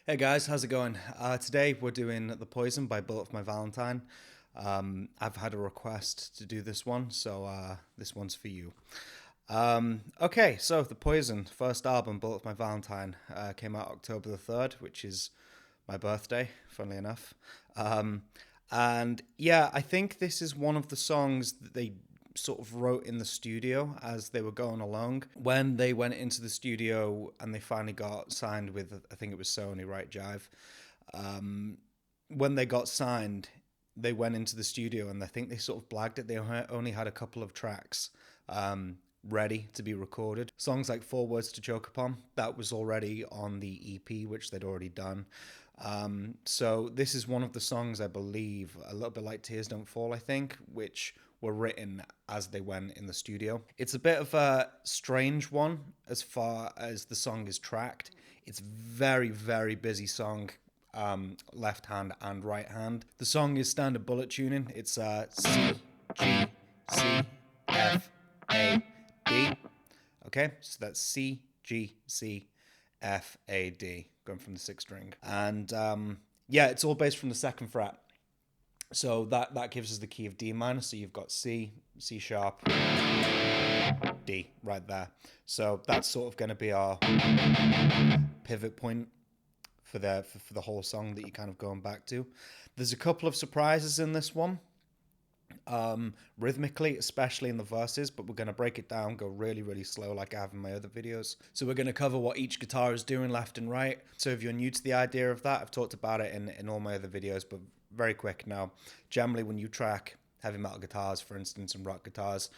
Hey guys, how's it going? Today we're doing The Poison by Bullet for My Valentine. I've had a request to do this one, so this one's for you. Okay, so The Poison, first album, Bullet for My Valentine, came out October the 3rd, which is my birthday, funnily enough. And yeah, I think this is one of the songs that they sort of wrote in the studio as they were going along. When they went into the studio and they finally got signed with, I think it was Sony, right, Jive? When they got signed, they went into the studio and I think they sort of blagged it. They only had a couple of tracks ready to be recorded. Songs like Four Words to Choke Upon, that was already on the EP, which they'd already done. So this is one of the songs, I believe, a little bit like Tears Don't Fall, I think, which were written as they went in the studio. It's a bit of a strange one as far as the song is tracked. It's very, very busy song, left hand and right hand. The song is standard bullet tuning. It's C, G, C, F, A, D. Okay, so that's C, G, C, F, A, D, going from the sixth string. And yeah, it's all based from the second fret. So that gives us the key of D minor. So you've got C, C sharp, D right there. So that's sort of going to be our pivot point for the whole song that you're kind of going back to. There's a couple of surprises in this one, rhythmically, especially in the verses, but we're going to break it down, go really, really slow like I have in my other videos. So we're going to cover what each guitar is doing left and right. So if you're new to the idea of that, I've talked about it in all my other videos, but very quick now. Generally, when you track heavy metal guitars, for instance, and rock guitars,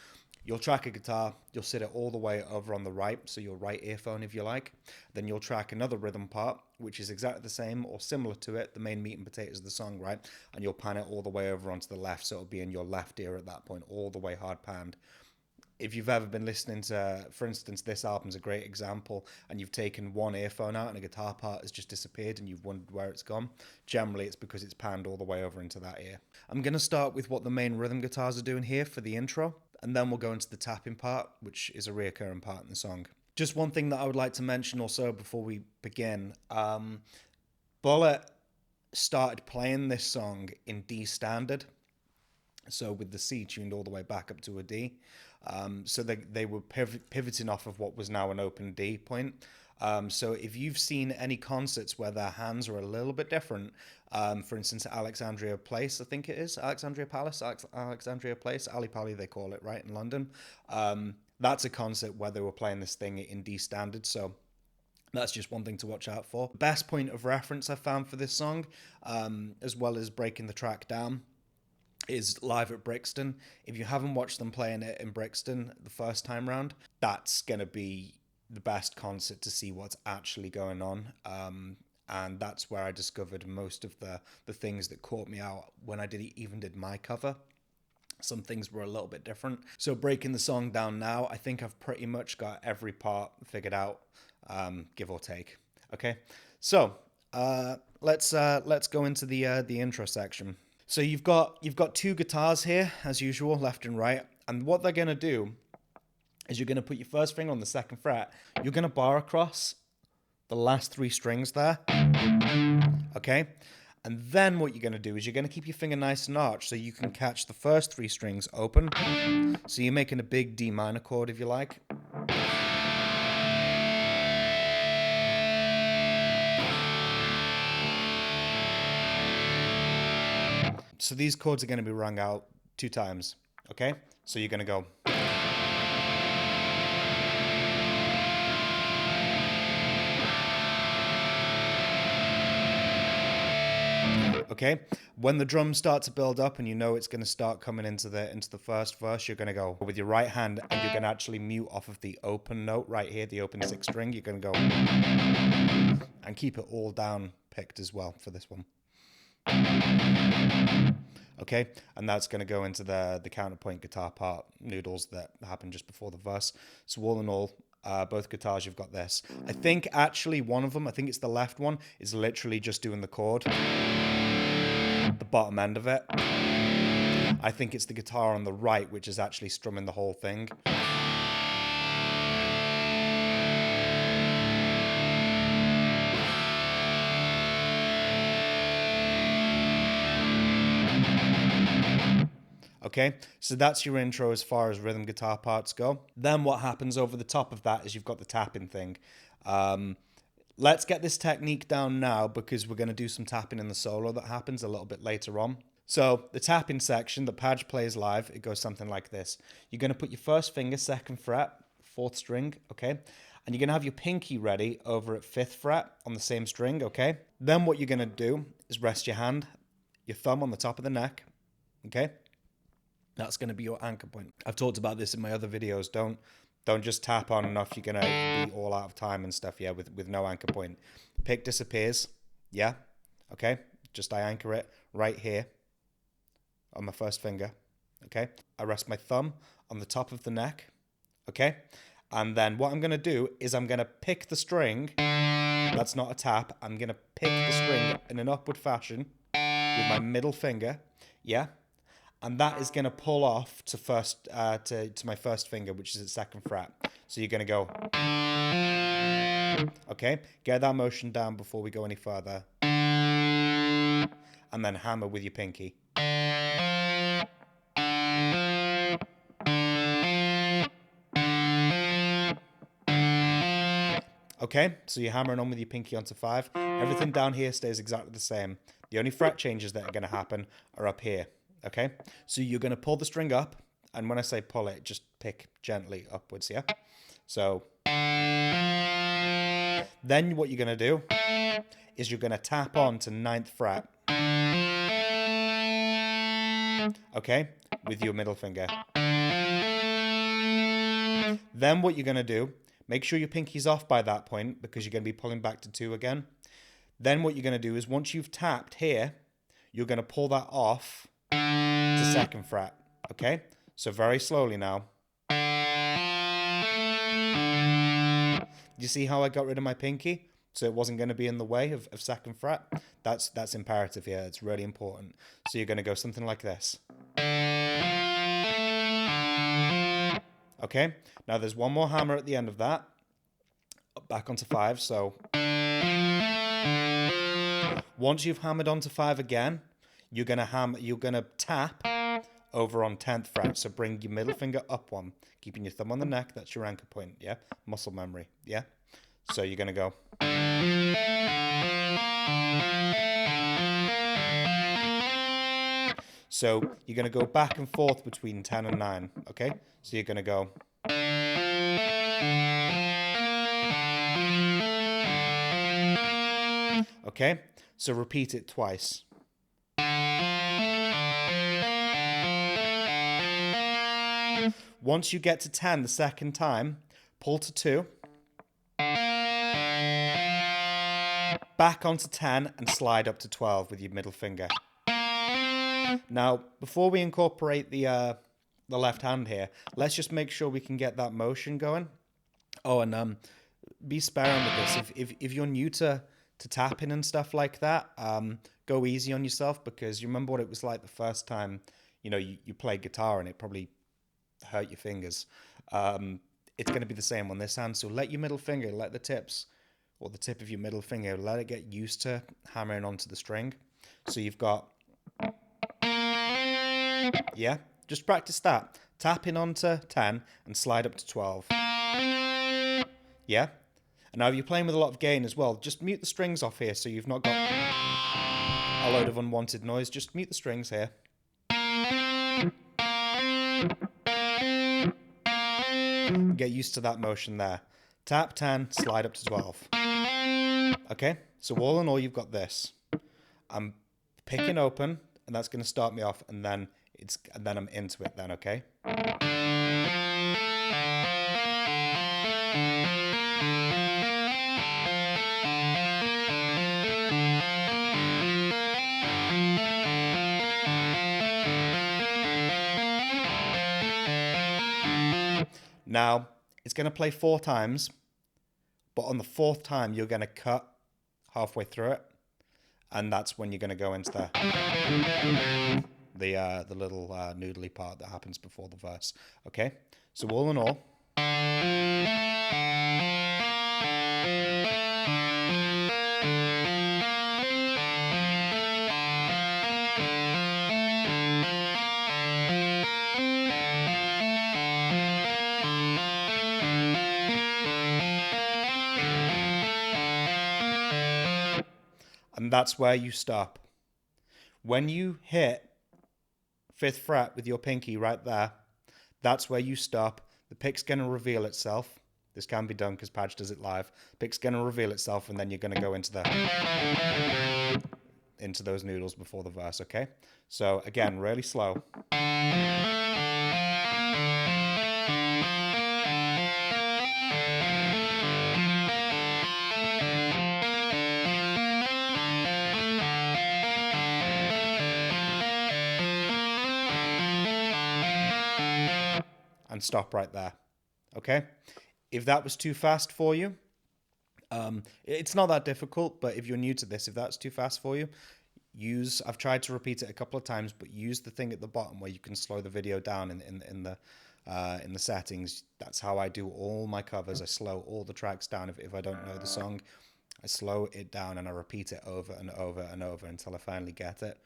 you'll track a guitar, you'll sit it all the way over on the right, so your right earphone if you like. Then you'll track another rhythm part, which is exactly the same or similar to it, the main meat and potatoes of the song, right? And you'll pan it all the way over onto the left, so it'll be in your left ear at that point, all the way hard panned. If you've ever been listening to, for instance, this album's a great example, and you've taken one earphone out and a guitar part has just disappeared and you've wondered where it's gone, generally it's because it's panned all the way over into that ear. I'm going to start with what the main rhythm guitars are doing here for the intro, and then we'll go into the tapping part, which is a reoccurring part in the song. Just one thing that I would like to mention also before we begin. Bullet started playing this song in D standard, so with the C tuned all the way back up to a D. So they were pivoting off of what was now an open D point. So if you've seen any concerts where their hands are a little bit different, for instance, Alexandria Place, I think it is, Alexandria Palace, Alexandria Place, Ali Pali they call it, right, in London. That's a concert where they were playing this thing in D standard, so that's just one thing to watch out for. Best point of reference I found for this song, as well as breaking the track down, is live at Brixton. If you haven't watched them playing it in Brixton the first time round, that's going to be the best concert to see what's actually going on. And that's where I discovered most of the things that caught me out when I even did my cover. Some things were a little bit different. So breaking the song down now, I think I've pretty much got every part figured out, give or take. Okay, so let's go into the intro section. So you've got two guitars here, as usual, left and right. And what they're going to do is you're going to put your first finger on the second fret. You're going to bar across the last three strings there. Okay? And then what you're going to do is you're going to keep your finger nice and arched so you can catch the first three strings open. So you're making a big D minor chord, if you like. So these chords are going to be rung out 2 times, okay? So you're going to go. Okay? When the drums start to build up and you know it's going to start coming into the first verse, you're going to go with your right hand and you're going to actually mute off of the open note right here, the open 6th string. You're going to go and keep it all down picked as well for this one. Okay, and that's going to go into the counterpoint guitar part, noodles that happen just before the verse. So all in all, both guitars, you've got this. I think actually one of them, I think it's the left one, is literally just doing the chord, the bottom end of it. I think it's the guitar on the right, which is actually strumming the whole thing. Okay, so that's your intro as far as rhythm guitar parts go. Then what happens over the top of that is you've got the tapping thing. Let's get this technique down now because we're going to do some tapping in the solo that happens a little bit later on. So the tapping section that Padge plays live, it goes something like this. You're going to put your first finger, 2nd fret, 4th string, okay? And you're going to have your pinky ready over at 5th fret on the same string, okay? Then what you're going to do is rest your hand, your thumb on the top of the neck, okay? That's going to be your anchor point. I've talked about this in my other videos. Don't just tap on enough. You're going to be all out of time and stuff, yeah, with no anchor point. Pick disappears, yeah, okay? Just I anchor it right here on my first finger, okay? I rest my thumb on the top of the neck, okay? And then what I'm going to do is I'm going to pick the string. That's not a tap. I'm going to pick the string in an upward fashion with my middle finger, yeah? And that is going to pull off to my first finger, which is at 2nd fret. So you're going to go, okay? Get that motion down before we go any further. And then hammer with your pinky. Okay, so you're hammering on with your pinky onto 5. Everything down here stays exactly the same. The only fret changes that are going to happen are up here. Okay, so you're going to pull the string up, and when I say pull it, just pick gently upwards, yeah? So, then what you're going to do is you're going to tap on to 9th fret, okay, with your middle finger. Then what you're going to do, make sure your pinky's off by that point, because you're going to be pulling back to 2 again. Then what you're going to do is once you've tapped here, you're going to pull that off to 2nd fret, okay? So very slowly now. You see how I got rid of my pinky? So it wasn't going to be in the way of 2nd fret. That's imperative here. It's really important. So you're going to go something like this. Okay? Now there's one more hammer at the end of that. Back onto 5, so... Once you've hammered onto 5 again, you're gonna tap over on 10th fret. So bring your middle finger up one, keeping your thumb on the neck. That's your anchor point, yeah? Muscle memory, yeah? So you're gonna go. So you're gonna go back and forth between 10 and 9, okay? So you're gonna go. Okay? So repeat it twice. Once you get to 10 the second time, pull to 2. Back onto 10 and slide up to 12 with your middle finger. Now, before we incorporate the left hand here, let's just make sure we can get that motion going. Oh, and be sparing with this. If you're new to tapping and stuff like that, go easy on yourself, because you remember what it was like the first time, you played guitar and it probably hurt your fingers. It's going to be the same on this hand. So let your middle finger, let the tips, or the tip of your middle finger, let it get used to hammering onto the string. So you've got, yeah, just practice that. Tapping onto 10 and slide up to 12. Yeah. And now if you're playing with a lot of gain as well, just mute the strings off here so you've not got a load of unwanted noise. Just mute the strings here. Get used to that motion there. Tap 10, slide up to 12. Okay, so all in all, you've got this. I'm picking open, and that's going to start me off, and then I'm into it then, okay? Now, it's going to play 4 times, but on the 4th time, you're going to cut halfway through it, and that's when you're going to go into the little noodly part that happens before the verse. Okay, so all in all, and that's where you stop. When you hit 5th fret with your pinky right there, that's where you stop. The pick's going to reveal itself. This can be done because Padge does it live. Pick's going to reveal itself, and then you're going to go into those noodles before the verse, okay? So again, really slow. And stop right there, okay? If that was too fast for you, it's not that difficult, but if you're new to this, if that's too fast for you, I've tried to repeat it a couple of times, but use the thing at the bottom where you can slow the video down in the settings. That's how I do all my covers. I slow all the tracks down. If I don't know the song, I slow it down and I repeat it over and over and over until I finally get it.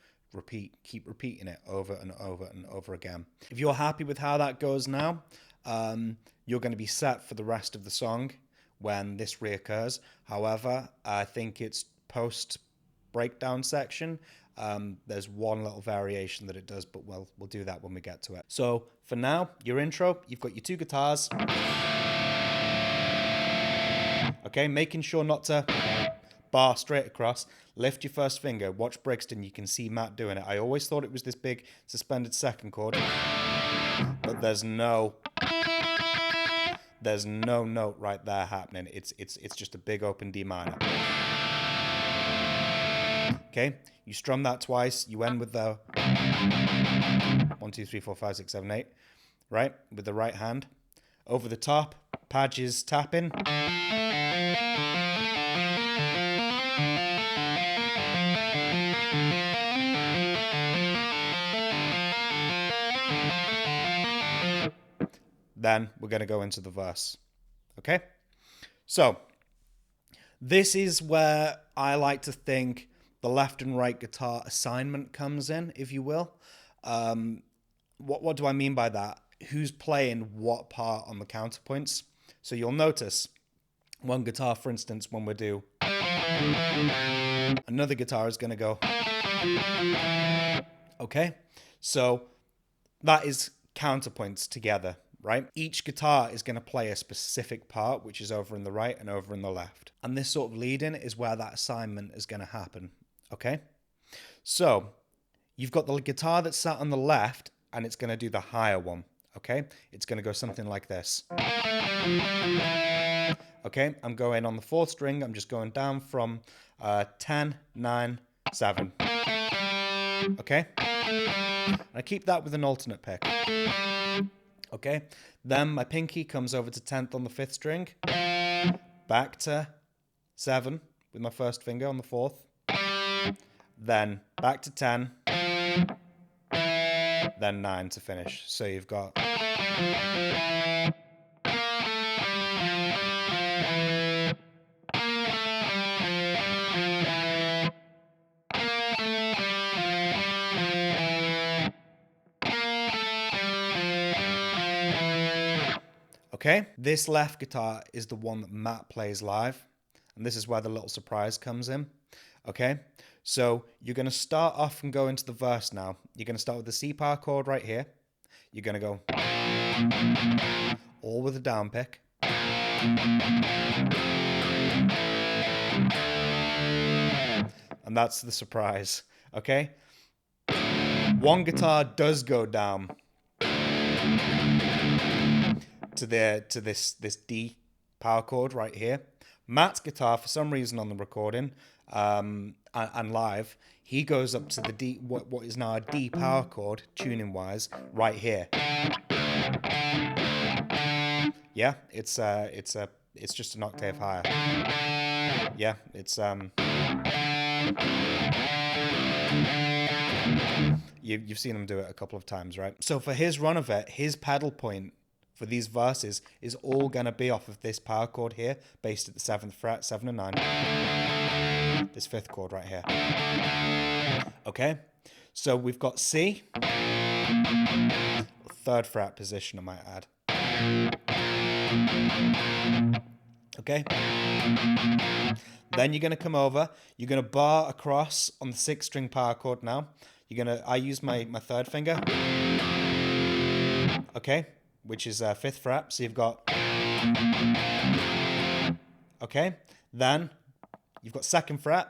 Keep repeating it over and over and over again. If you're happy with how that goes now, you're going to be set for the rest of the song when this reoccurs. However, I think it's post breakdown section. There's one little variation that it does, but we'll do that when we get to it. So for now, your intro, you've got your 2 guitars. Okay, making sure not to bar straight across. Lift your 1st finger. Watch Brixton. You can see Matt doing it. I always thought it was this big suspended 2nd chord, but there's no note right there happening. It's just a big open D minor. Okay, you strum that twice. You end with the 1, 2, 3, 4, 5, 6, 7, 8, right? With the right hand. Over the top, Padge's tapping. Then we're going to go into the verse. Okay? So, this is where I like to think the left and right guitar assignment comes in, if you will. What do I mean by that? Who's playing what part on the counterpoints? So you'll notice one guitar, for instance, when we do, another guitar is going to go. Okay? So that is counterpoints together, right? Each guitar is going to play a specific part, which is over in the right and over in the left. And this sort of lead-in is where that assignment is going to happen, okay? So you've got the guitar that's sat on the left, and it's going to do the higher one, okay? It's going to go something like this. Okay, I'm going on the 4th string. I'm just going down from 10, 9, 7. Okay? And I keep that with an alternate pick. Okay, then my pinky comes over to 10th on the 5th string, back to 7 with my 1st finger on the 4th, then back to 10, then 9 to finish. So you've got... Okay, this left guitar is the one that Matt plays live, and this is where the little surprise comes in. Okay, so you're going to start off and go into the verse now. You're going to start with the C power chord right here. You're going to go all with a down pick. And that's the surprise, okay? One guitar does go down to this D power chord right here. Matt's guitar, for some reason on the recording and live, he goes up to the D, what is now a D power chord, tuning wise, right here. Yeah, it's just an octave higher. Yeah, it's you've seen him do it a couple of times, right? So for his run of it, his pedal point for these verses is all going to be off of this power chord here, based at the 7th fret, 7 and 9. This 5th chord right here. Okay, so we've got C, 3rd fret position, I might add. Okay, Then you're going to come over, you're going to bar across on the 6th string power chord now. I use my third finger, okay, which is 5th fret, so you've got, okay, then you've got 2nd fret,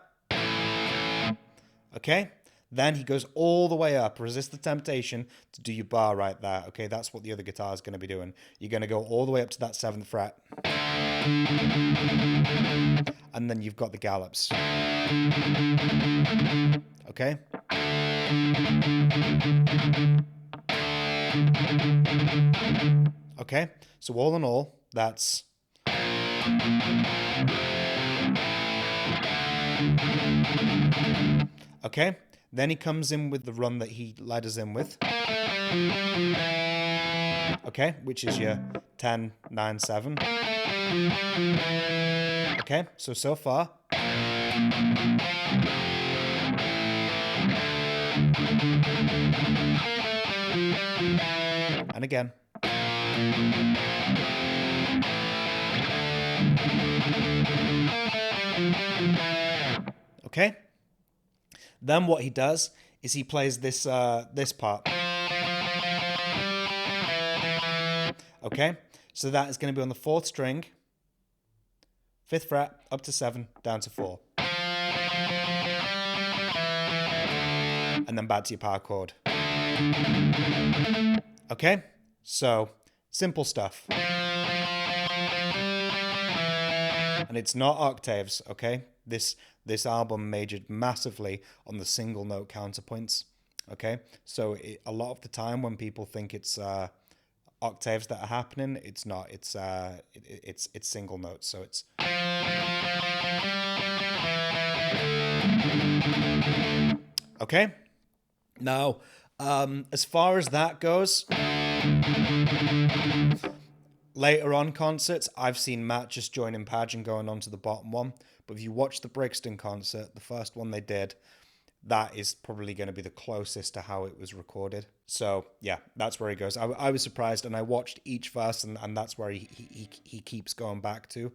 okay, then he goes all the way up, resist the temptation to do your bar right there, okay, that's what the other guitar is going to be doing. You're going to go all the way up to that 7th fret, and then you've got the gallops, okay. Okay, so all in all, that's okay. Then he comes in with the run that he led us in with. Okay, which is your 10, 9, 7. Okay, so far. And again. Okay. Then what he does is he plays this part. Okay. So that is going to be on the 4th string, 5th fret, up to 7, down to 4. And then back to your power chord. Okay, so simple stuff. And it's not octaves, okay? This album majored massively on the single note counterpoints, okay? So a lot of the time when people think it's octaves that are happening, it's not. It's single notes, so it's. Okay. Now, as far as that goes, later on concerts, I've seen Matt just joining Padge and going on to the bottom one. But if you watch the Brixton concert, the first one they did, that is probably going to be the closest to how it was recorded. So, yeah, that's where he goes. I was surprised, and I watched each verse, and that's where he keeps going back to.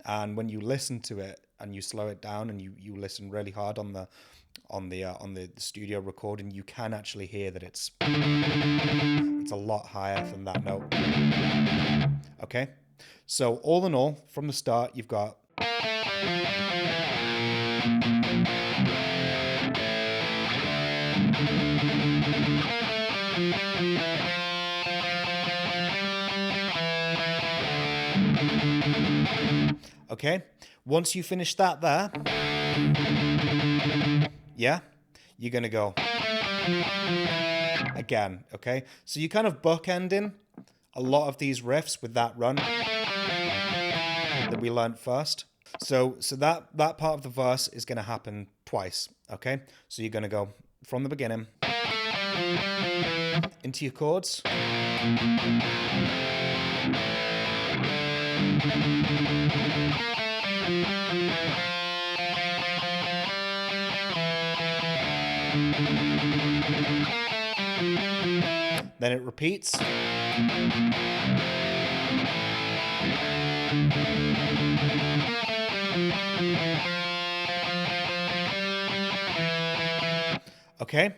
And when you listen to it, and you slow it down, and you listen really hard on the studio recording, you can actually hear that it's a lot higher than that note. Okay, so all in all, from the start, you've got okay. Once you finish that there, yeah, you're going to go again, okay? So you're kind of bookending a lot of these riffs with that run that we learned first. So that part of the verse is going to happen twice, okay? So you're going to go from the beginning into your chords. Then it repeats. Okay,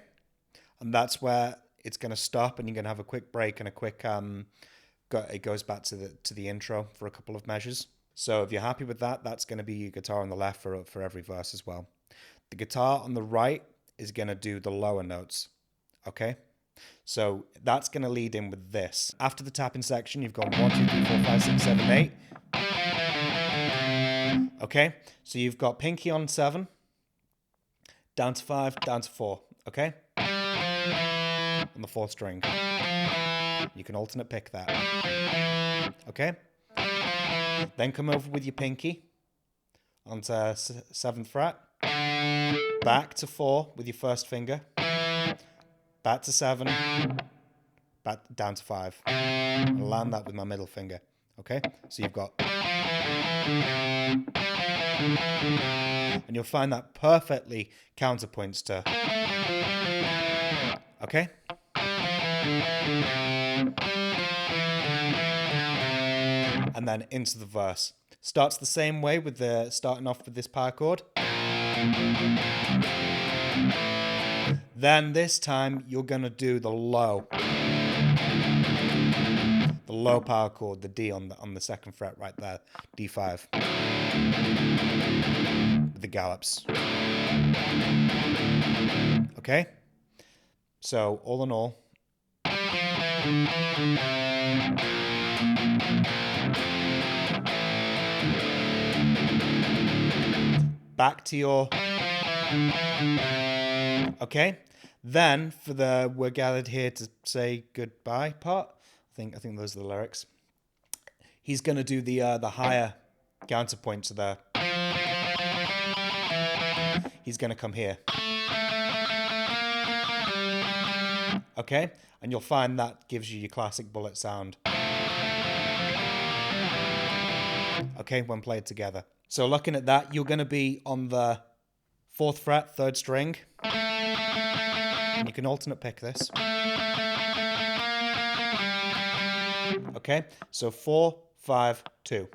and that's where it's going to stop, and you're going to have a quick break and a quick it goes back to the intro for a couple of measures. So if you're happy with that, that's going to be your guitar on the left for every verse as well. The guitar on the right is going to do the lower notes. Okay, so that's going to lead in with this. After the tapping section, you've got 1, 2, 3, 4, 5, 6, 7, 8. Okay, so you've got pinky on 7, down to 5, down to 4. Okay, on the 4th string. You can alternate pick that. Okay, then come over with your pinky onto 7th fret, back to 4 with your first finger, back to 7, back down to 5, and land that with my middle finger. Okay, so you've got, and you'll find that perfectly counterpoints to. Okay, and then into the verse. Starts the same way with the starting off with this power chord. Then this time you're going to do the low power chord, the D on the second fret right there, D5, with the gallops. Okay, so all in all, back to your, okay, then for the "we're gathered here to say goodbye" part, I think those are the lyrics. He's gonna do the higher counterpoint to the. He's gonna come here. Okay, and you'll find that gives you your classic bullet sound. Okay, when played together. So looking at that, you're gonna be on the 4th fret, 3rd string. And you can alternate pick this. Okay, so 4, 5, 2.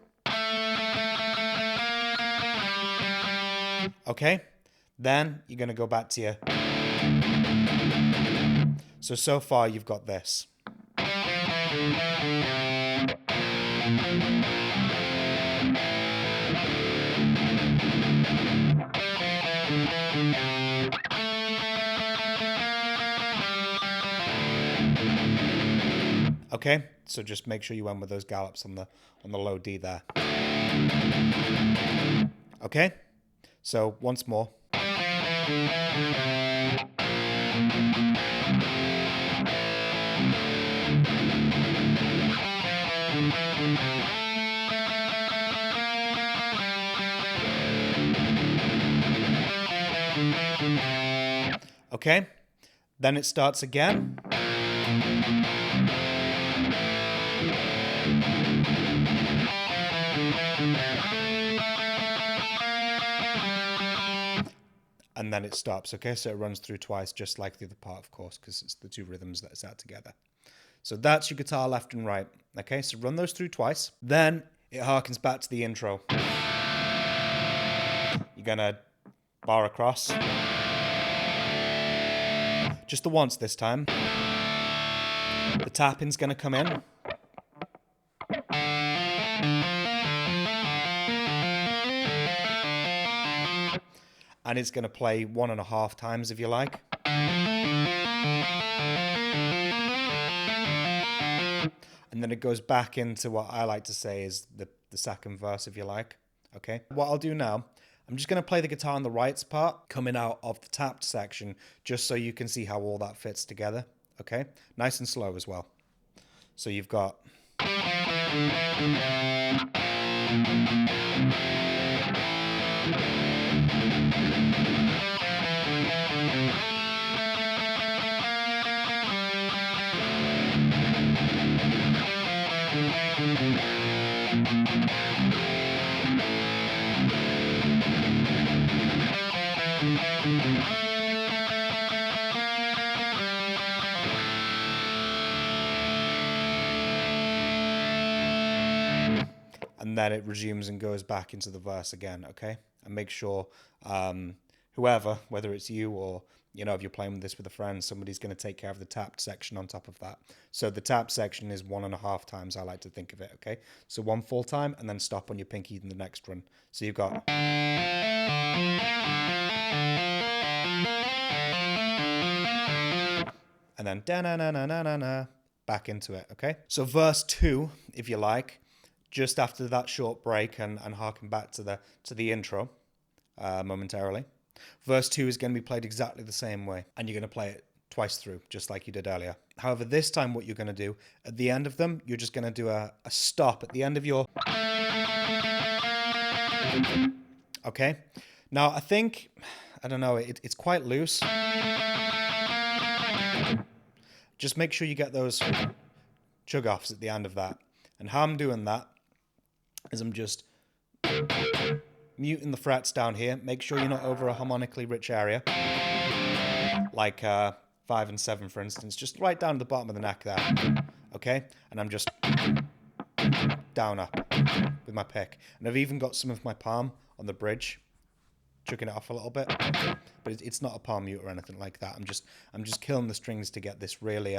Okay, then you're going to go back to your. So far you've got this. Okay, so just make sure you end with those gallops on the low D there. Okay, so once more. Okay, then it starts again. And then it stops, okay? So it runs through twice, just like the other part, of course, because it's the two rhythms that it's out together. So that's your guitar left and right, okay? So run those through twice. Then it harkens back to the intro. You're gonna bar across. Just the once this time. The tapping's gonna come in. And it's going to play 1.5 times if you like. And then it goes back into what I like to say is the second verse if you like. Okay. What I'll do now, I'm just going to play the guitar on the rights part coming out of the tapped section just so you can see how all that fits together. Okay. Nice and slow as well. So you've got. And then it resumes and goes back into the verse again, okay? And make sure whoever, whether it's you or, you know, if you're playing this with a friend, somebody's going to take care of the tapped section on top of that. So the tapped section is 1.5 times, I like to think of it, okay? So 1 full time and then stop on your pinky in the next run. So you've got. And then da-na-na-na-na-na, back into it, okay? So verse 2, if you like, just after that short break and harken back to the intro momentarily. Verse 2 is going to be played exactly the same way, and you're going to play it twice through, just like you did earlier. However, this time what you're going to do, at the end of them, you're just going to do a stop at the end of your. Okay? Now, I think, I don't know, it's quite loose. Just make sure you get those chug-offs at the end of that. And how I'm doing that is I'm just muting the frets down here. Make sure you're not over a harmonically rich area. Like 5 and 7, for instance. Just right down at the bottom of the neck there. Okay? And I'm just down, up. with my pick. And I've even got some of my palm on the bridge, chucking it off a little bit, but it's not a palm mute or anything like that. I'm just killing the strings to get this really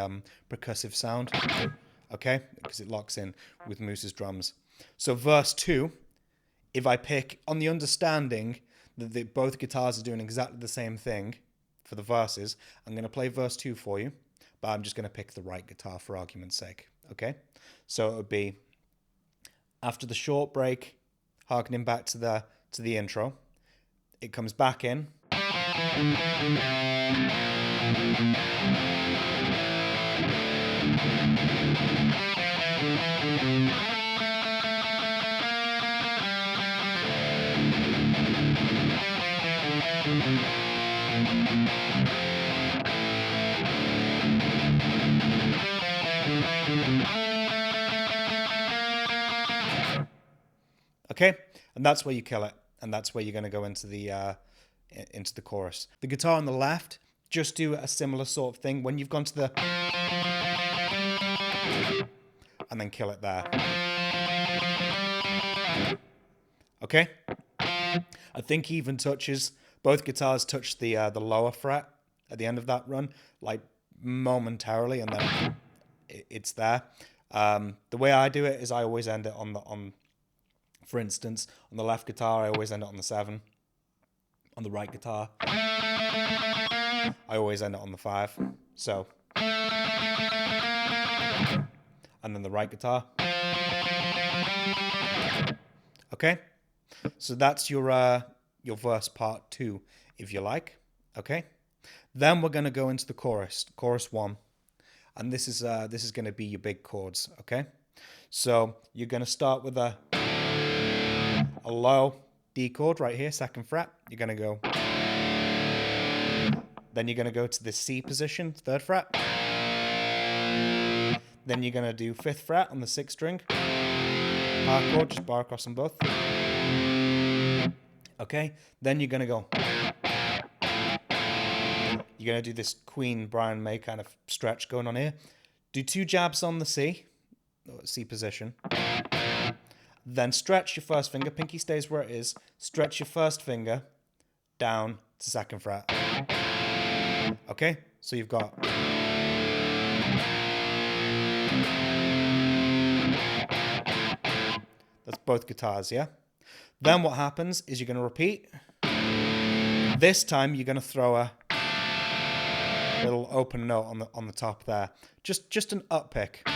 percussive sound, okay? Because it locks in with Moose's drums. So verse 2, if I pick on the understanding that both guitars are doing exactly the same thing for the verses, I'm going to play verse 2 for you, but I'm just going to pick the right guitar for argument's sake, okay? So it would be after the short break, harkening back to the intro. It comes back in. Okay, and that's where you kill it, and that's where you're going to go into the chorus. The guitar on the left, just do a similar sort of thing. When you've gone to the and then kill it there. Okay, I think he even touches, both guitars touch the lower fret at the end of that run, like momentarily, and then it's there. The way I do it is I always end it on. For instance, on the left guitar, I always end it on the 7. On the right guitar, I always end it on the 5. So, and then the right guitar. Okay, so that's your verse part 2, if you like. Okay, then we're gonna go into the chorus 1, and this is gonna be your big chords. Okay, so you're gonna start with a low D chord right here, 2nd fret. You're going to go. Then you're going to go to the C position, 3rd fret. Then you're going to do 5th fret on the 6th string. Bar chord, just bar across them both. Okay, then you're going to go. You're going to do this Queen Brian May kind of stretch going on here. Do 2 jabs on the C position. Then stretch your 1st finger, pinky stays where it is, stretch your 1st finger down to 2nd fret. Okay, so you've got. That's both guitars, yeah? Then what happens is you're going to repeat. This time you're going to throw a little open note on the top there. Just an up pick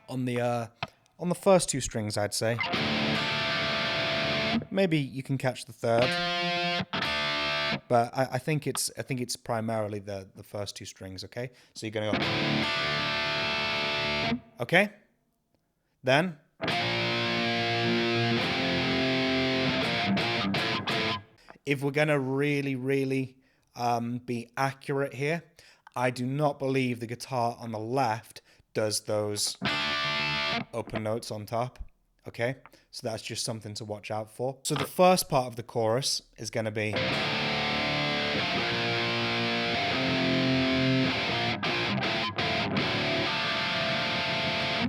on the first 2 strings, I'd say. Maybe you can catch the 3rd, but I think it's primarily the first 2 strings. Okay, so you're gonna go. Okay, then if we're gonna really be accurate here, I do not believe the guitar on the left does those open notes on top. Okay, so that's just something to watch out for. So the first part of the chorus is going to be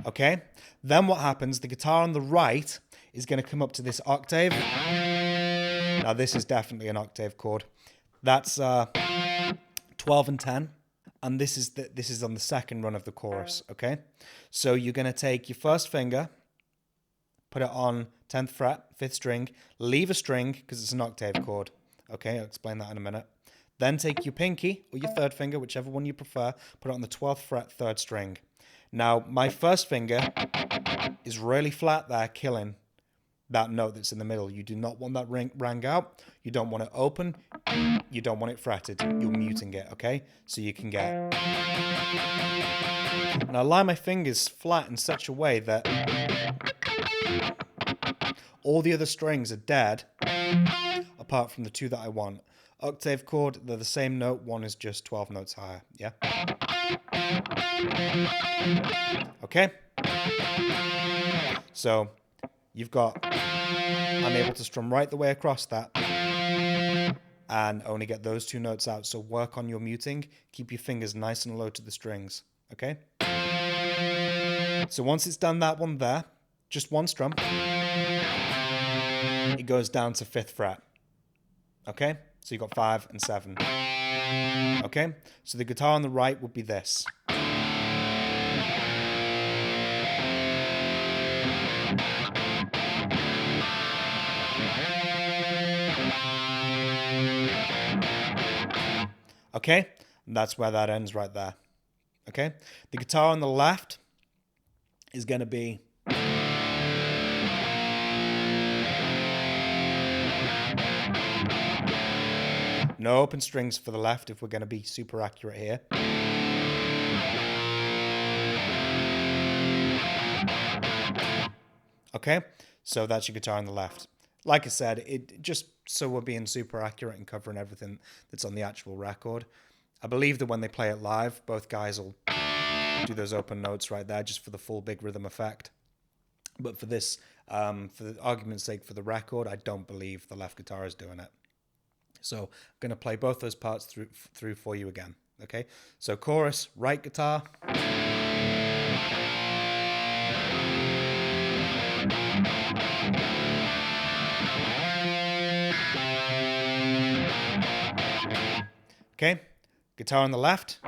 okay. Then what happens, the guitar on the right is going to come up to this octave. Now this is definitely an octave chord. That's 12 and 10. And this is on the 2nd run of the chorus, okay? So you're going to take your 1st finger, put it on 10th fret, 5th string, leave a string because it's an octave chord, okay? I'll explain that in a minute. Then take your pinky or your 3rd finger, whichever one you prefer, put it on the 12th fret, 3rd string. Now, my 1st finger is really flat there, killing that note that's in the middle. You do not want that rang out. You don't want it open. You don't want it fretted. You're muting it, okay? So you can get. And I lie my fingers flat in such a way that all the other strings are dead, apart from the 2 that I want. Octave chord, they're the same note. One is just 12 notes higher, yeah? Okay? So you've got, I'm able to strum right the way across that and only get those 2 notes out. So work on your muting. Keep your fingers nice and low to the strings. Okay? So once it's done that one there, just one strum. It goes down to 5th fret. Okay? So you got 5 and 7. Okay? So the guitar on the right would be this. Okay? And that's where that ends right there. Okay? The guitar on the left is going to be... no open strings for the left if we're going to be super accurate here. Okay, so that's your guitar on the left. Like I said, it just so we're being super accurate and covering everything that's on the actual record. I believe that when they play it live, both guys will do those open notes right there just for the full big rhythm effect. But for this, for the argument's sake, for the record, I don't believe the left guitar is doing it. So I'm going to play both those parts through for you again. Okay, so chorus, right guitar. Okay, guitar on the left.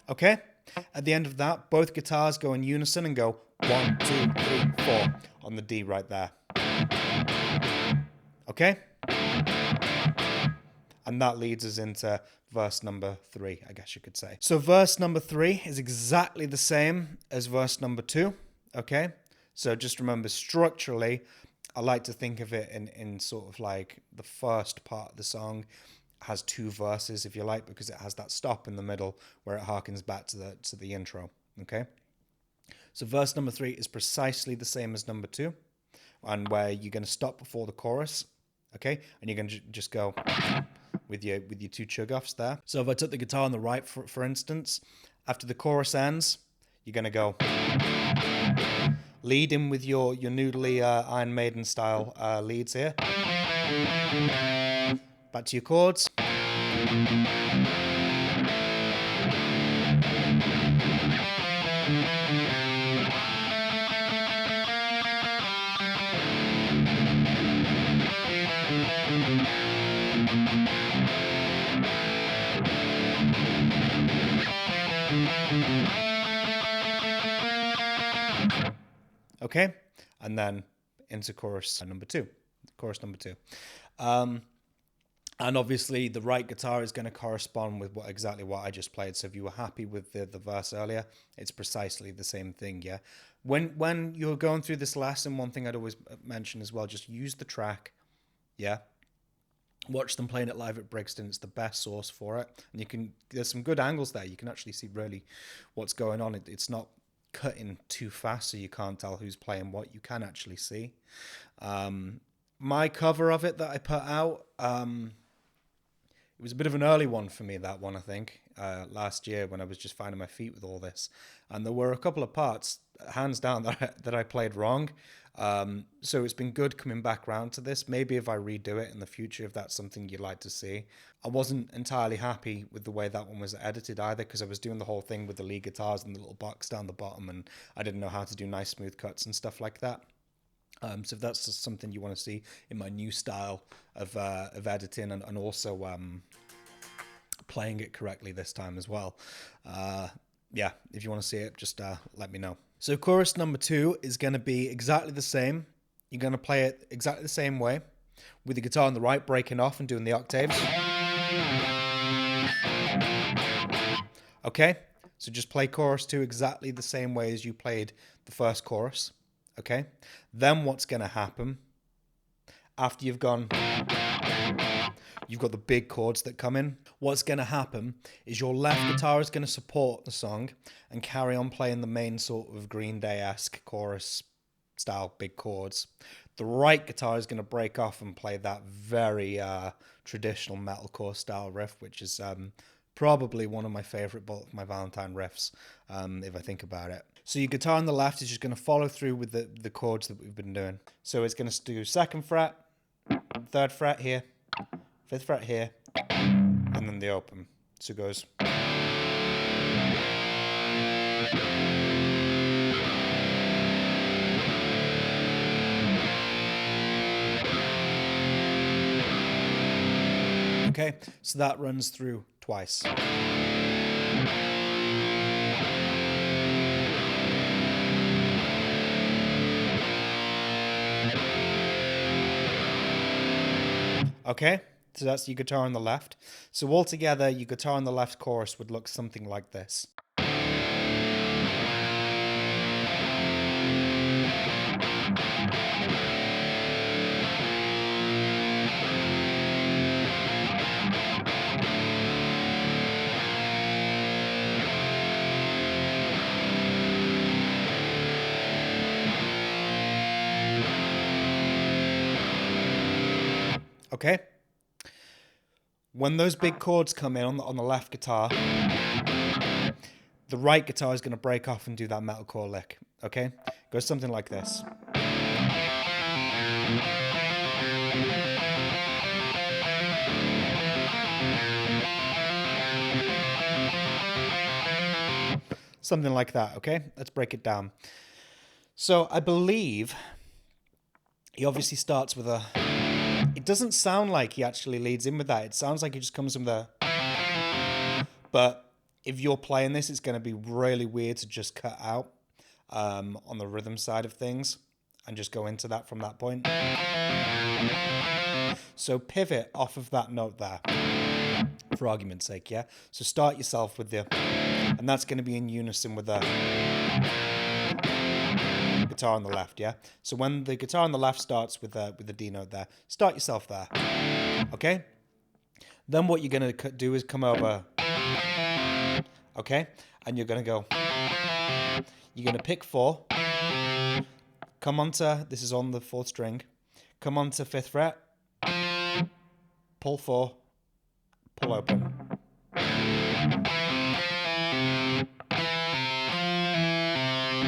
Okay, at the end of that, both guitars go in unison and go 1, 2, 3, 4 on the D right there. Okay? And that leads us into verse number 3, I guess you could say. So verse number 3 is exactly the same as verse number 2. Okay? So just remember, structurally, I like to think of it in sort of like the first part of the song has 2 verses, if you like, because it has that stop in the middle where it harkens back to the intro. Okay? So verse number 3 is precisely the same as number 2, and where you're going to stop before the chorus. Okay? And you're going to just go with your 2 chug-offs there. So if I took the guitar on the right, for instance, after the chorus ends, you're going to go lead in with your noodly Iron Maiden style leads here. Back to your chords. Okay, and then into chorus number 2. Chorus number 2. And obviously the right guitar is going to correspond with exactly what I just played. So if you were happy with the verse earlier, it's precisely the same thing, yeah? When you're going through this lesson, one thing I'd always mention as well, just use the track, yeah? Watch them playing it live at Brixton. It's the best source for it. And there's some good angles there. You can actually see really what's going on. It's not cutting too fast so you can't tell who's playing what. You can actually see. My cover of it that I put out, it was a bit of an early one for me, that one, I think, last year when I was just finding my feet with all this. And there were a couple of parts, hands down, that I played wrong. So it's been good coming back around to this. Maybe if I redo it in the future, if that's something you'd like to see. I wasn't entirely happy with the way that one was edited either, because I was doing the whole thing with the lead guitars and the little box down the bottom, and I didn't know how to do nice smooth cuts and stuff like that. So if that's just something you want to see in my new style of editing and also playing it correctly this time as well, yeah, if you want to see it, just let me know. So chorus number 2 is going to be exactly the same. You're going to play it exactly the same way, with the guitar on the right breaking off and doing the octaves. Okay, so just play chorus 2 exactly the same way as you played the first chorus. Okay, then what's going to happen after you've got the big chords that come in. What's going to happen is your left guitar is going to support the song and carry on playing the main sort of Green Day-esque chorus style big chords. The right guitar is going to break off and play that very traditional metalcore style riff, which is probably one of my favorite my Valentine riffs, if I think about it. So your guitar on the left is just going to follow through with the chords that we've been doing. So it's going to do 2nd fret, 3rd fret here, 5th fret here, and then the open. So it goes. Okay, so that runs through twice. Okay, so that's your guitar on the left. So altogether, your guitar on the left chorus would look something like this. Okay? When those big chords come in on the left guitar, the right guitar is going to break off and do that metalcore lick. Okay? Goes something like this. Something like that, okay? Let's break it down. So I believe he obviously starts with a... It doesn't sound like he actually leads in with that. It sounds like he just comes from the... But if you're playing this, it's going to be really weird to just cut out on the rhythm side of things and just go into that from that point. So pivot off of that note there, for argument's sake, yeah? So start yourself with the... And that's going to be in unison with the guitar on the left, yeah? So when the guitar on the left starts with the D note there, start yourself there, okay? Then what you're going to do is come over, okay? And you're going to go, you're going to pick 4, come onto, this is on the 4th string, come onto 5th fret, pull 4, pull open.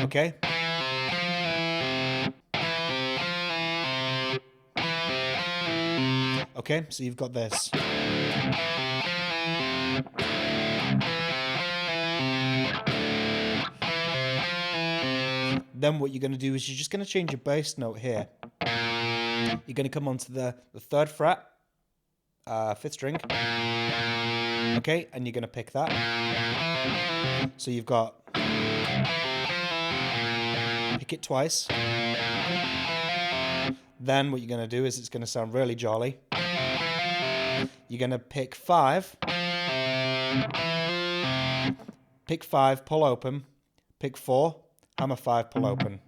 Okay? Okay, so you've got this. Then what you're going to do is you're just going to change your bass note here. You're going to come onto the 3rd fret, 5th string. Okay, and you're going to pick that. So you've got... Pick it twice. Then what you're going to do is it's going to sound really jolly. You're going to pick 5. Pick 5, pull open. Pick 4, hammer 5, pull open.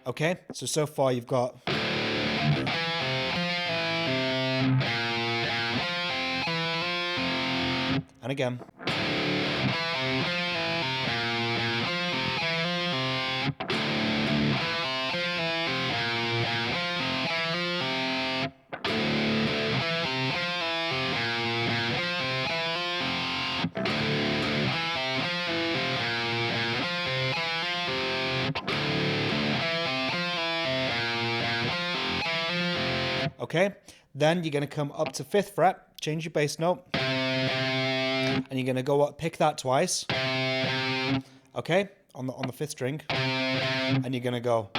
Okay, so far you've got... And again. Okay, then you're going to come up to 5th fret, change your bass note, and you're going to go up, pick that twice, okay, on the 5th string, and you're going to go,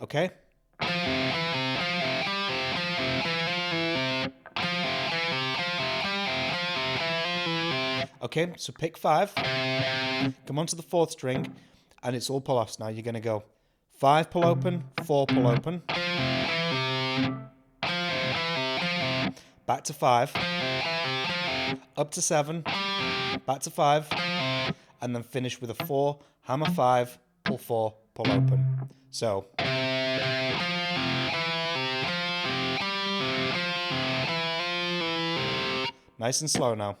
okay, okay, so pick 5, come onto the 4th string, and it's all pull-offs now. You're going to go 5 pull open, 4 pull open, back to 5, up to 7, back to 5, and then finish with a 4, hammer 5, pull 4, pull open. So nice and slow now.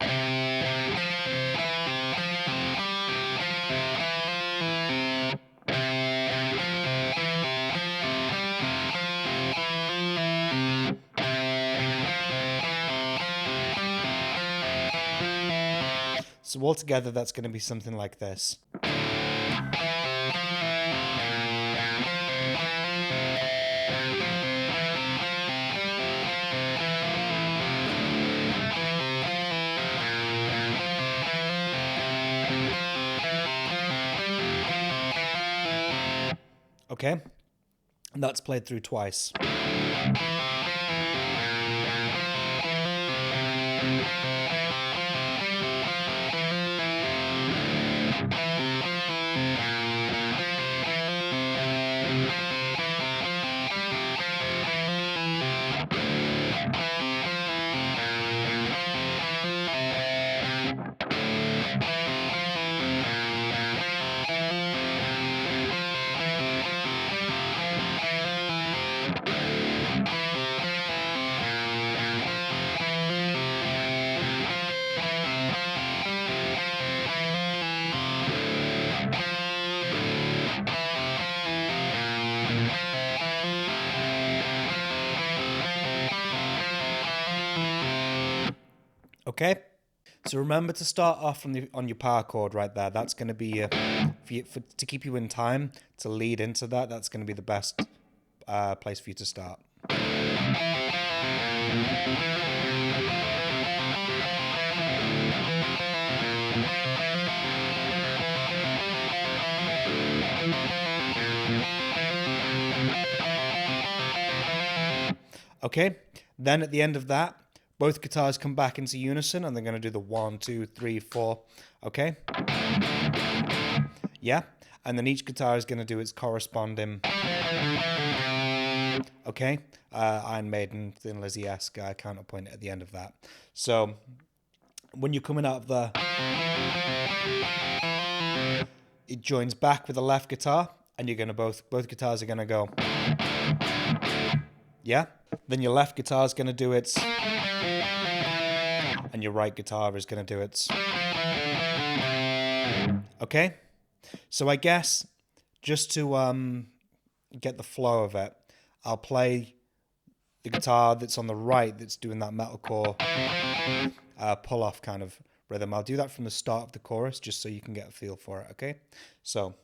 So altogether, that's going to be something like this. Okay, and that's played through twice. Okay, so remember to start off on your power chord right there. That's going to be to keep you in time to lead into that. That's going to be the best place for you to start. Okay, then at the end of that, both guitars come back into unison and they're going to do the 1, 2, 3, 4. Okay? Yeah? And then each guitar is going to do its corresponding. Okay? Iron Maiden, Thin Lizzy-esque counterpoint at the end of that. So, when you're coming out of the. It joins back with the left guitar, and you're going to both guitars are going to go. Yeah? Then your left guitar is going to do its. And your right guitar is going to do its. Okay? So I guess, just to get the flow of it, I'll play the guitar that's on the right that's doing that metalcore pull-off kind of rhythm. I'll do that from the start of the chorus just so you can get a feel for it, okay? So...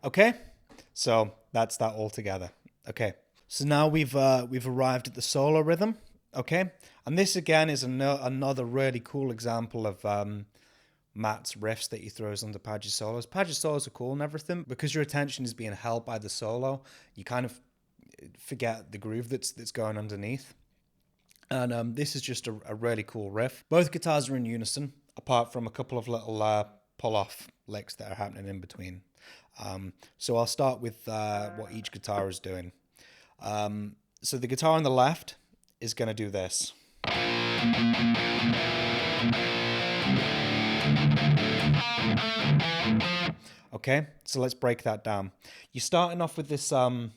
Okay, so that's that all together. Okay, so now we've arrived at the solo rhythm. Okay, and this again is another really cool example of Matt's riffs that he throws under Padge's solos. Padge's solos are cool and everything, because your attention is being held by the solo. You kind of forget the groove that's going underneath. And this is just a really cool riff. Both guitars are in unison, apart from a couple of little pull-off licks that are happening in between. So I'll start with what each guitar is doing. So the guitar on the left is going to do this. Okay, so let's break that down. You're starting off with this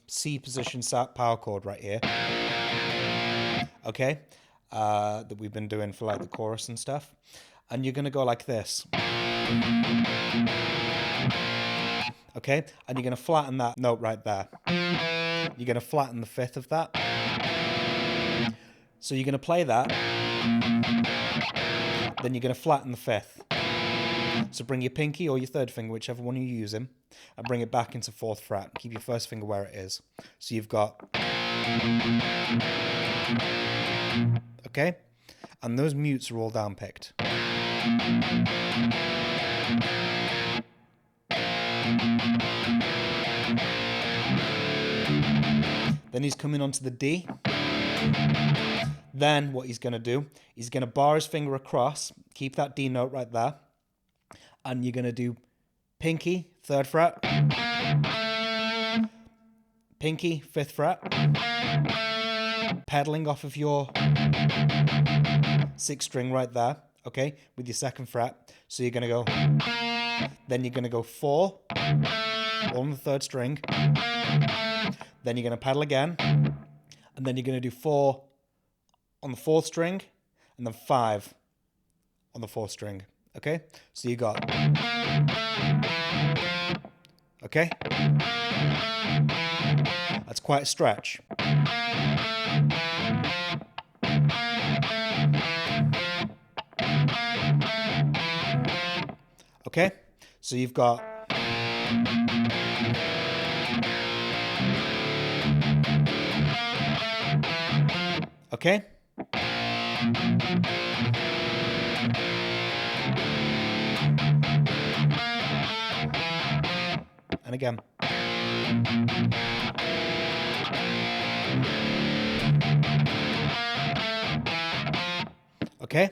C position power chord right here. Okay, that we've been doing for like the chorus and stuff. And you're going to go like this. Okay, and you're going to flatten that note right there. You're going to flatten the fifth of that. So you're going to play that. Then you're going to flatten the fifth. So bring your pinky or your third finger, whichever one you're using, and bring it back into 4th fret. Keep your first finger where it is. So you've got... Okay? And those mutes are all down-picked. Then he's coming onto the D. Then what he's going to do, he's going to bar his finger across, keep that D note right there, and you're going to do pinky, 3rd fret, pinky, 5th fret, pedaling off of your 6th string right there, okay, with your 2nd fret. So you're going to go, then you're going to go 4, all on the 3rd string. Then you're going to pedal again, and then you're going to do 4 on the 4th string, and then 5 on the 4th string. Okay, so you got, okay, that's quite a stretch. Okay, so you've got, okay, and again. Okay.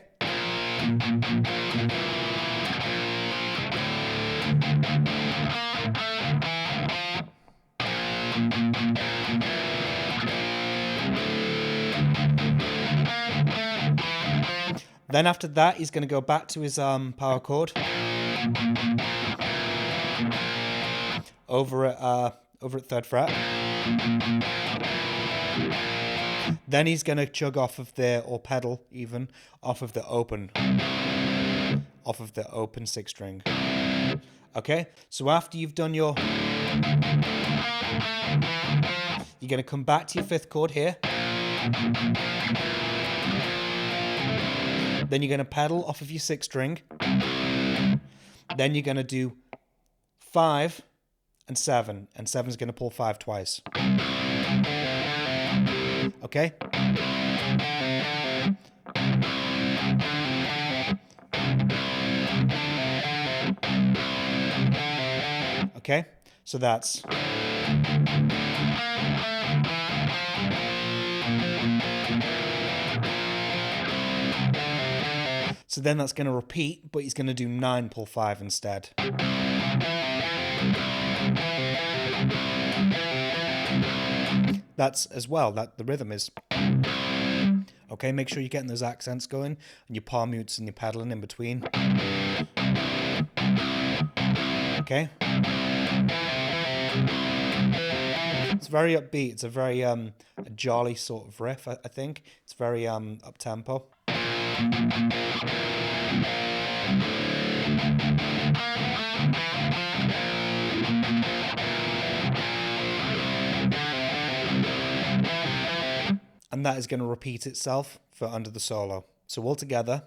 Then after that, he's going to go back to his power chord over at 3rd fret. Then he's going to chug off of the, or pedal even, off of the open 6th string. Okay, so after you've done your, you're going to come back to your 5th chord here. Then you're going to pedal off of your 6th string. Then you're going to do 5 and 7, and 7 is going to pull 5 twice. Okay? Okay, so that's, so then that's going to repeat, but he's going to do 9 pull 5 instead. That's as well, that the rhythm is. Okay, make sure you're getting those accents going, and your palm mutes and your pedaling in between. Okay. It's very upbeat. It's a very a jolly sort of riff, I think. It's very up-tempo. And that is going to repeat itself for under the solo. So all together.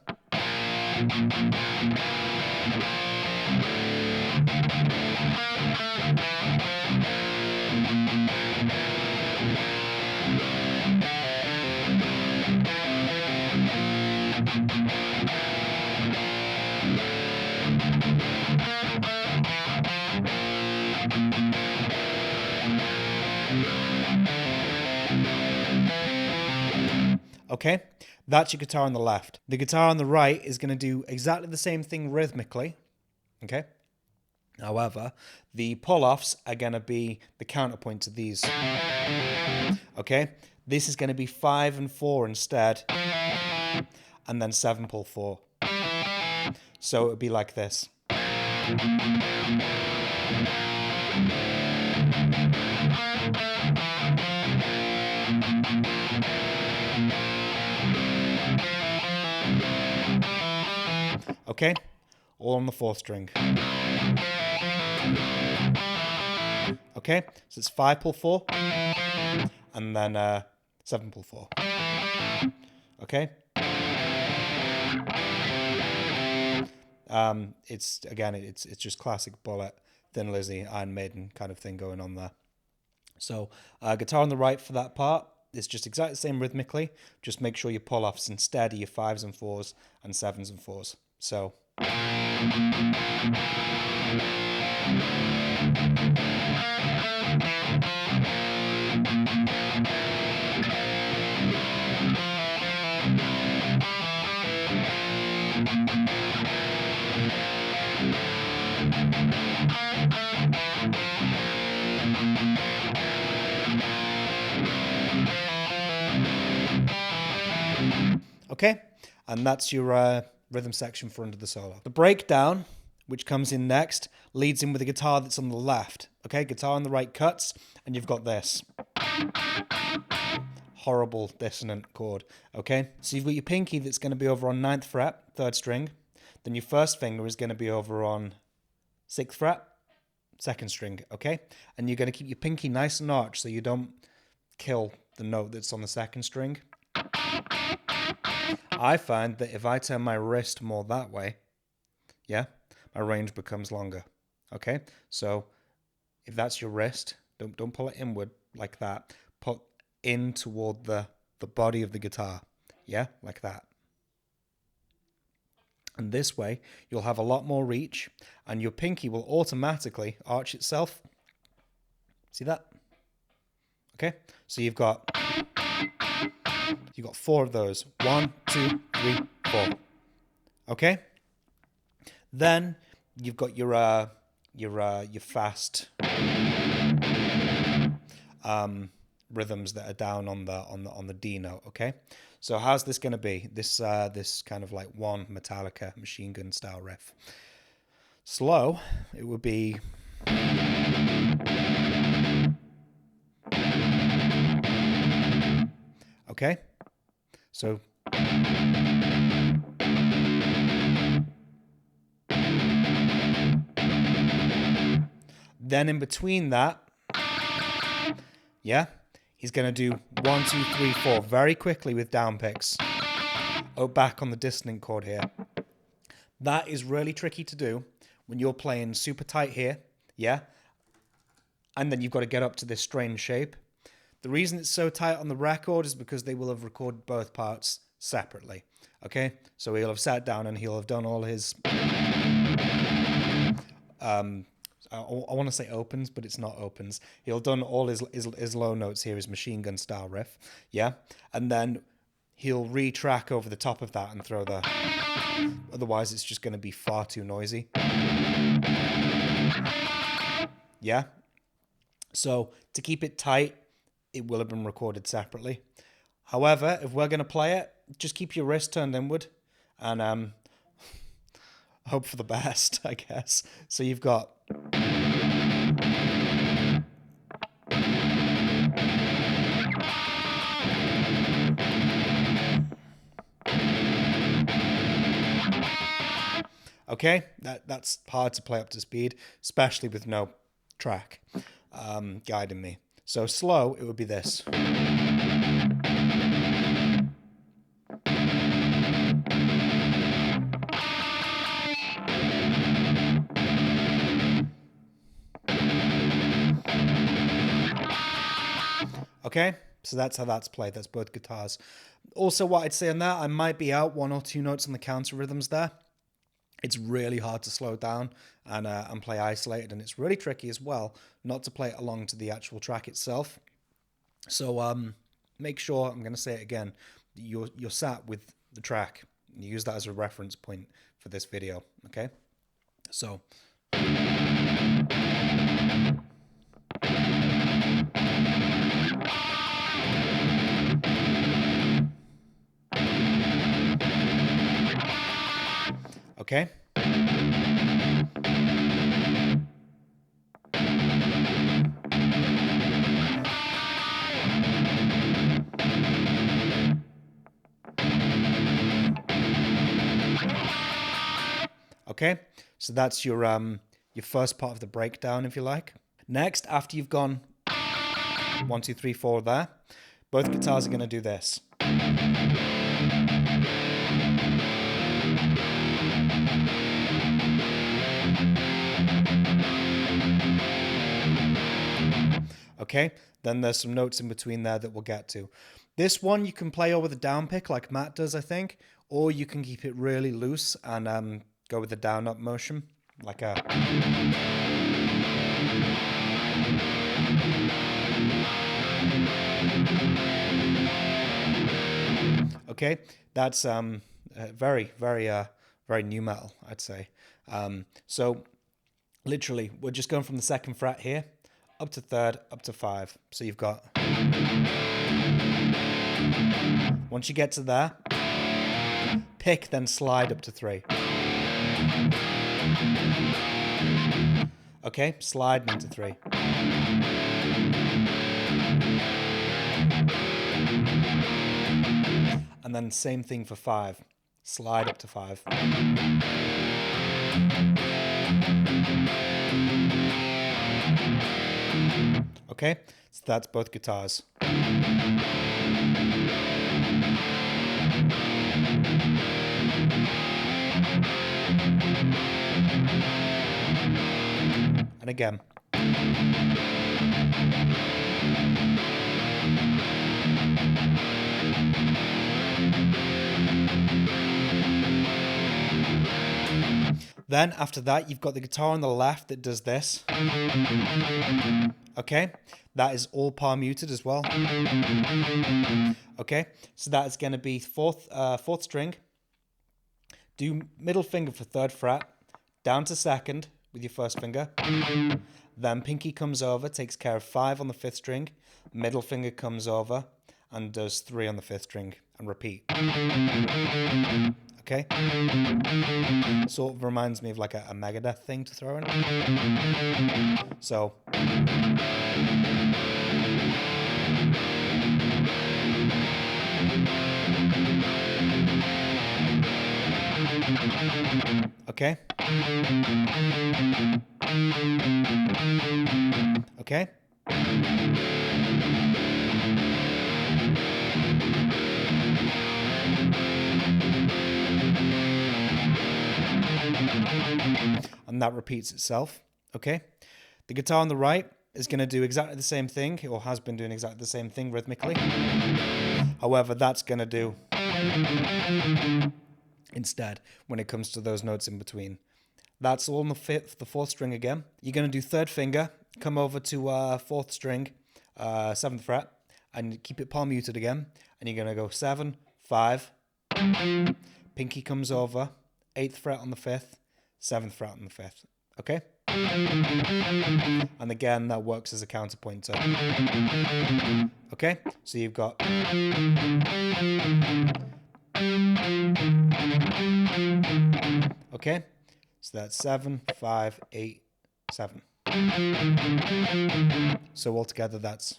Okay, that's your guitar on the left. The guitar on the right is going to do exactly the same thing rhythmically. Okay. However, the pull-offs are going to be the counterpoint to these. Okay, this is going to be 5 and 4 instead, and then 7 pull 4. So it would be like this. Okay, all on the 4th string. Okay, so it's 5 pull 4, and then 7 pull 4. Okay. It's again, it's just classic Bullet, Thin Lizzy, Iron Maiden kind of thing going on there. So guitar on the right for that part. It's just exactly the same rhythmically. Just make sure your pull-offs instead are your 5s and 4s and 7s and 4s. So. Okay, and that's your rhythm section for under the solo. The breakdown which comes in next, leads in with the guitar that's on the left. Okay, guitar on the right cuts, and you've got this horrible dissonant chord. Okay, so you've got your pinky that's going to be over on 9th fret, 3rd string. Then your first finger is going to be over on 6th fret, 2nd string. Okay, and you're going to keep your pinky nice and arched so you don't kill the note that's on the 2nd string. I find that if I turn my wrist more that way, yeah, my range becomes longer. Okay, so if that's your wrist, don't pull it inward like that. Put in toward the body of the guitar, yeah, like that. And this way, you'll have a lot more reach, and your pinky will automatically arch itself. See that? Okay, so you've got 4 of those. 1, 2, 3, 4. Okay. Then you've got your fast rhythms that are down on the D note. Okay. So how's this going to be? This kind of like one Metallica machine gun style riff. Slow, it would be. Okay, so then in between that, yeah, he's going to do 1, 2, 3, 4 very quickly with down picks. Oh, back on the dissonant chord here. That is really tricky to do when you're playing super tight here, yeah, and then you've got to get up to this strange shape. The reason it's so tight on the record is because they will have recorded both parts separately. Okay, so he'll have sat down and he'll have done all his I want to say opens, but it's not opens. He'll have done all his low notes here, his machine gun style riff, yeah, and then he'll retrack over the top of that and throw the. Otherwise, it's just going to be far too noisy. Yeah. So to keep it tight, it will have been recorded separately. However, if we're going to play it, just keep your wrist turned inward and hope for the best, I guess. So you've got. Okay, that's hard to play up to speed, especially with no track guiding me. So slow, it would be this. Okay, so that's how that's played. That's both guitars. Also, what I'd say on that, I might be out 1 or 2 notes on the counter rhythms there. It's really hard to slow down and play isolated, and it's really tricky as well not to play it along to the actual track itself. So make sure, I'm going to say it again, you're sat with the track. You use that as a reference point for this video, okay? So. Okay. Okay, so that's your first part of the breakdown, if you like. Next, after you've gone 1, 2, 3, 4 there, both guitars are going to do this. Okay, then there's some notes in between there that we'll get to. This one you can play over the down pick like Matt does, I think, or you can keep it really loose and go with the down up motion, like a. Okay, that's very new metal, I'd say. So literally, we're just going from the 2nd fret here up to 3rd, up to 5. So you've got. Once you get to there, pick, then slide up to 3. Okay, sliding into 3. And then same thing for 5. Slide up to 5. Okay, so that's both guitars. And again. Then after that, you've got the guitar on the left that does this. Okay, that is all palm muted as well. Okay, so that is going to be fourth string. Do middle finger for 3rd fret, down to 2nd with your 1st finger. Then pinky comes over, takes care of 5 on the 5th string. Middle finger comes over and does 3 on the 5th string, and repeat. Okay? Sort of reminds me of like a Megadeth thing to throw in. So. Okay? Okay? And that repeats itself. Okay? The guitar on the right is going to do exactly the same thing, or has been doing exactly the same thing rhythmically. However, that's going to do instead when it comes to those notes in between. That's all on the 4th string again. You're going to do 3rd finger, come over to 4th string, 7th fret, and keep it palm muted again. And you're going to go 7, 5, pinky comes over, 8th fret on the 5th, 7th fret on the 5th. Okay? And again, that works as a counterpoint. Okay? So you've got. Okay? So that's 7, 5, 8, 7. So altogether that's.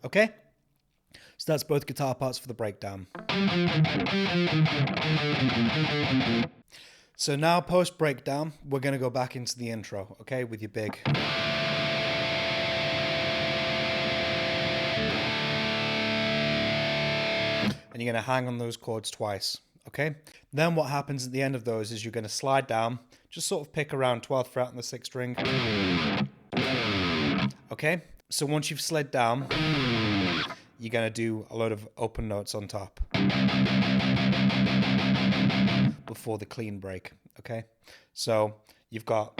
Okay? So that's both guitar parts for the breakdown. So now post breakdown, we're going to go back into the intro, okay, with your big. And you're going to hang on those chords twice, okay? Then what happens at the end of those is you're going to slide down, just sort of pick around 12th fret on the 6th string. Okay? So once you've slid down, you're going to do a load of open notes on top before the clean break, okay? So you've got.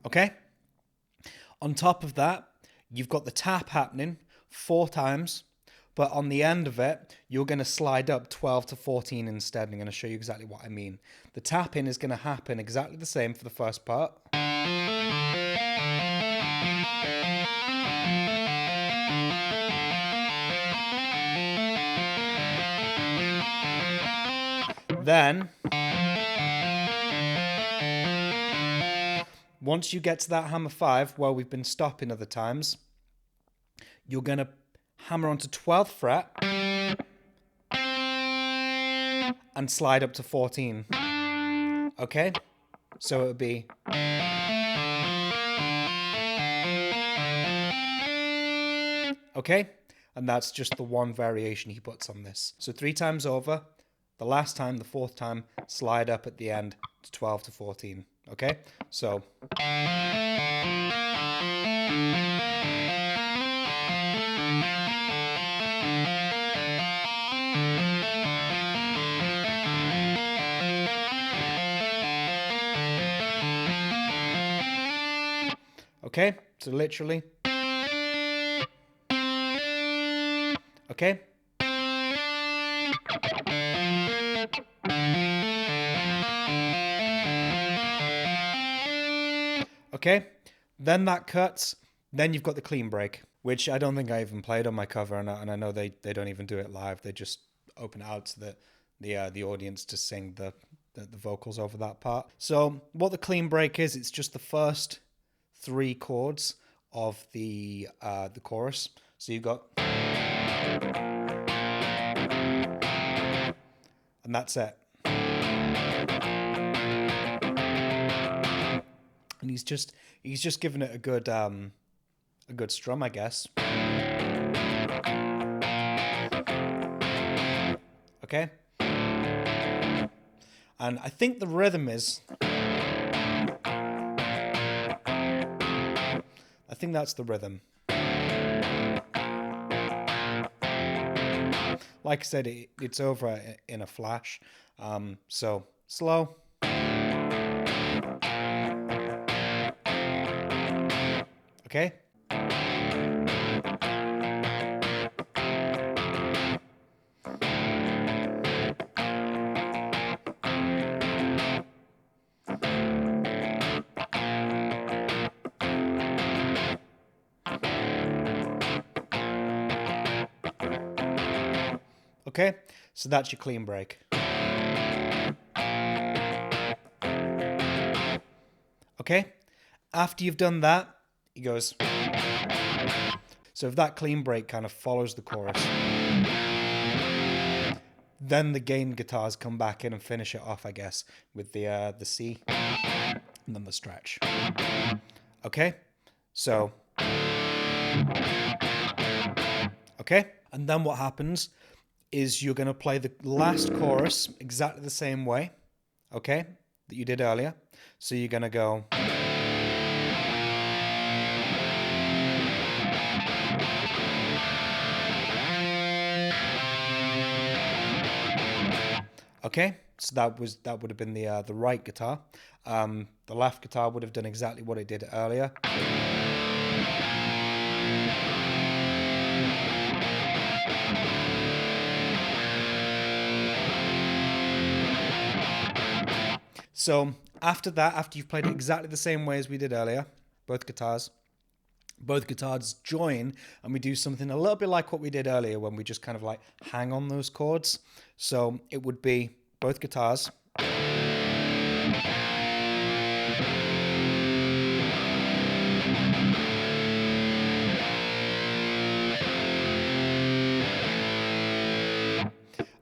Okay? On top of that, you've got the tap happening 4 times. But on the end of it, you're going to slide up 12 to 14 instead. I'm going to show you exactly what I mean. The tapping is going to happen exactly the same for the first part. Then, once you get to that hammer 5, where we've been stopping other times, you're going to hammer onto 12th fret and slide up to 14. Okay? So it would be. Okay? And that's just the one variation he puts on this. So 3 times over, the last time, the 4th time, slide up at the end to 12 to 14. Okay? So. Okay, so literally. Okay. Okay, then that cuts. Then you've got the clean break, which I don't think I even played on my cover, and I know they don't even do it live. They just open it out to the audience to sing the vocals over that part. So what the clean break is, it's just the first 3 chords of the chorus. So you've got, and that's it. And he's just giving it a good strum, I guess. Okay. And I think the rhythm is, I think that's the rhythm. Like I said, it's over in a flash. So slow. Okay. Okay, so that's your clean break. Okay, after you've done that, he goes. So if that clean break kind of follows the chorus, then the gain guitars come back in and finish it off, I guess, with the C and then the stretch. Okay, so okay, and then what happens is you're going to play the last chorus exactly the same way, okay, that you did earlier. So you're going to go. Okay, so that would have been the right guitar. The left guitar would have done exactly what it did earlier. So after that, after you've played it exactly the same way as we did earlier, both guitars join, and we do something a little bit like what we did earlier when we just kind of like hang on those chords. So it would be both guitars.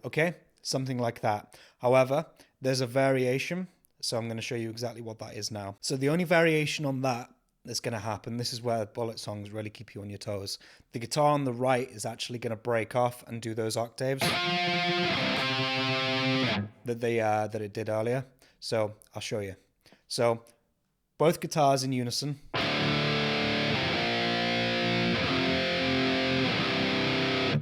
Okay, something like that. However, there's a variation. So I'm going to show you exactly what that is now. So the only variation on that that's going to happen, this is where bullet songs really keep you on your toes. The guitar on the right is actually going to break off and do those octaves that it did earlier. So I'll show you. So both guitars in unison.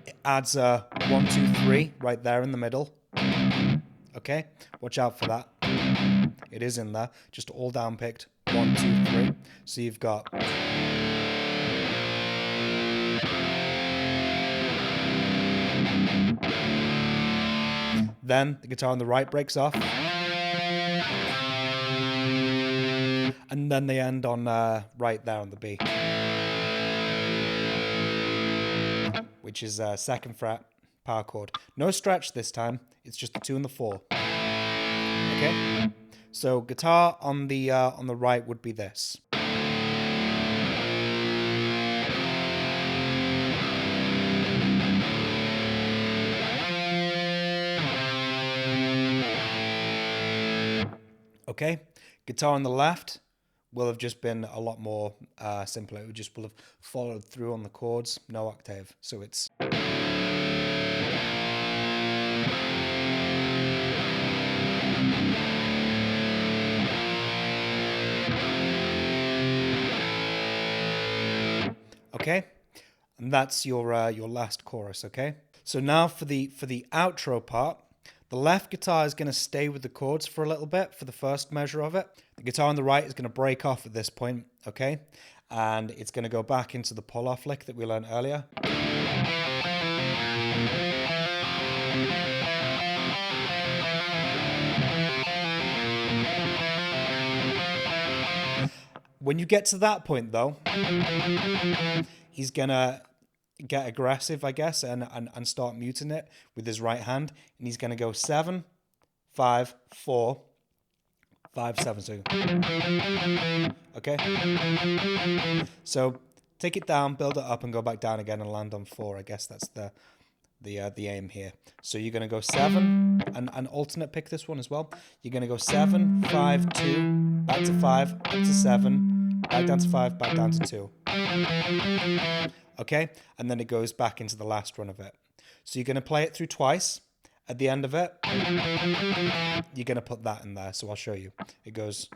It adds a 1, 2, 3 right there in the middle. Okay, watch out for that. It is in there, just all down picked. 1, 2, 3. So you've got. Then the guitar on the right breaks off. And then they end on right there on the B, which is 2nd fret power chord. No stretch this time. It's just the 2 and the 4. Okay. So guitar on the right would be this. Okay. Guitar on the left will have just been a lot more simpler. It just will have followed through on the chords, no octave. So it's. Okay, and that's your last chorus. Okay, so now for the outro part, the left guitar is going to stay with the chords for a little bit for the first measure of it. The guitar on the right is going to break off at this point. Okay, and it's going to go back into the pull-off lick that we learned earlier. When you get to that point, though, he's going to get aggressive, I guess, and start muting it with his right hand. And he's going to go 7, 5, 4, 5, 7. So, okay. So take it down, build it up, and go back down again and land on 4. I guess that's the aim here. So you're going to go 7 and alternate pick this one as well. You're going to go 7, 5, 2, back to 5, back to 7, back down to 5, back down to 2. Okay, and then it goes back into the last run of it. So you're going to play it through twice. At the end of it, you're going to put that in there. So I'll show you. It goes.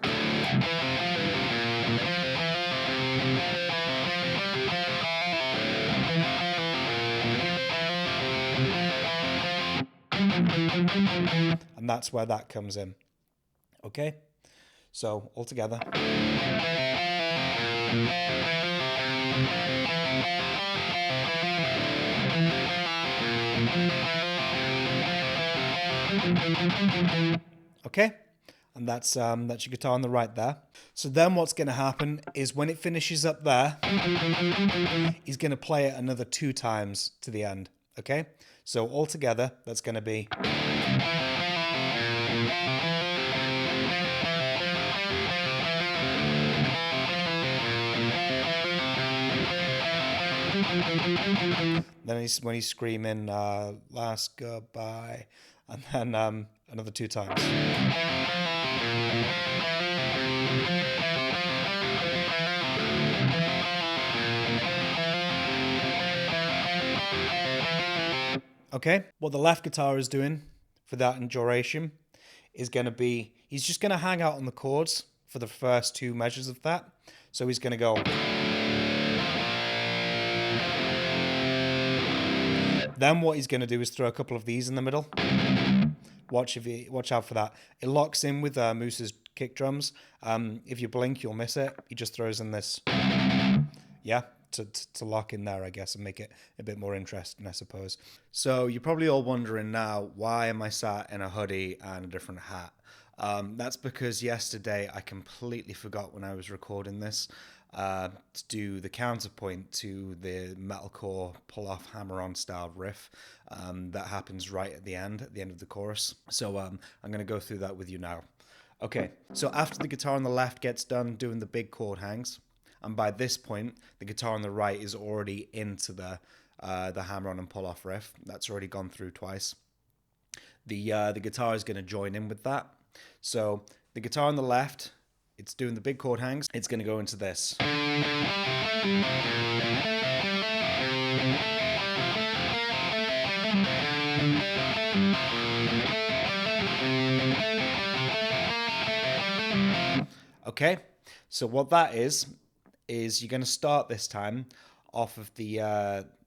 And that's where that comes in. Okay, so all together. Okay, and that's your guitar on the right there. So then what's going to happen is when it finishes up there, he's going to play it another 2 times to the end. Okay, so all together, that's going to be. Then when he's screaming, last goodbye, and then another 2 times. Okay, what the left guitar is doing for that in duration is going to be, he's just going to hang out on the chords for the first 2 measures of that. So he's going to go. Then what he's going to do is throw a couple of these in the middle. Watch out for that. It locks in with Moose's kick drums. If you blink, you'll miss it. He just throws in this, yeah, to lock in there, I guess, and make it a bit more interesting, I suppose. So you're probably all wondering now, why am I sat in a hoodie and a different hat? That's because yesterday I completely forgot when I was recording this to do the counterpoint to the metalcore pull-off hammer-on style riff that happens right at the end of the chorus. So I'm going to go through that with you now. Okay, so after the guitar on the left gets done doing the big chord hangs, and by this point the guitar on the right is already into the hammer-on and pull-off riff. That's already gone through twice. The guitar is going to join in with that. So the guitar on the left, it's doing the big chord hangs. It's going to go into this. Okay, so what that is you're going to start this time off of the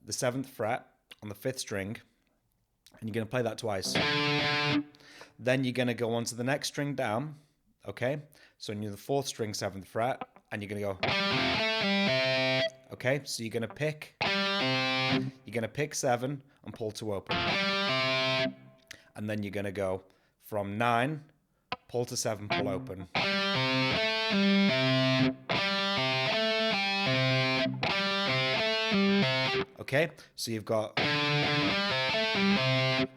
7th fret on the 5th string, and you're going to play that twice. Then you're going to go on to the next string down, okay? So you're the 4th string, 7th fret, and you're going to go. Okay, so you're going to pick 7 and pull to open. And then you're going to go from 9, pull to 7, pull open. Okay, so you've got.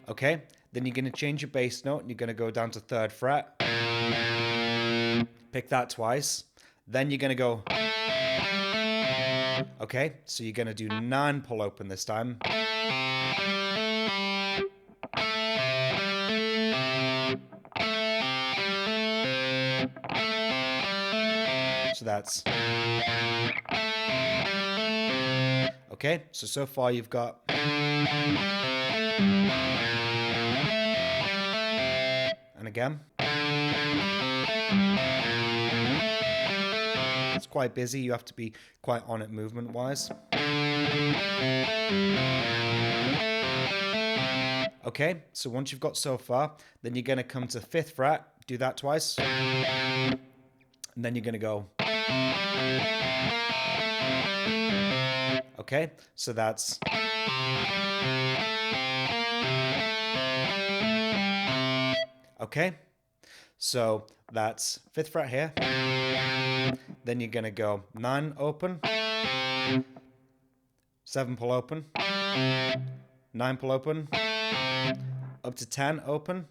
Okay, then you're going to change your bass note and you're going to go down to 3rd fret. Pick that twice. Then you're going to go. Okay, so you're going to do 9 pull open this time. So that's. Okay, so far you've got. And again. It's quite busy. You have to be quite on it movement-wise. Okay, so once you've got so far, then you're going to come to 5th fret, do that twice. And then you're going to go. Okay, so that's... Okay, so that's 5th fret here. Then you're going to go 9 open, 7 pull open, 9 pull open, up to 10 open,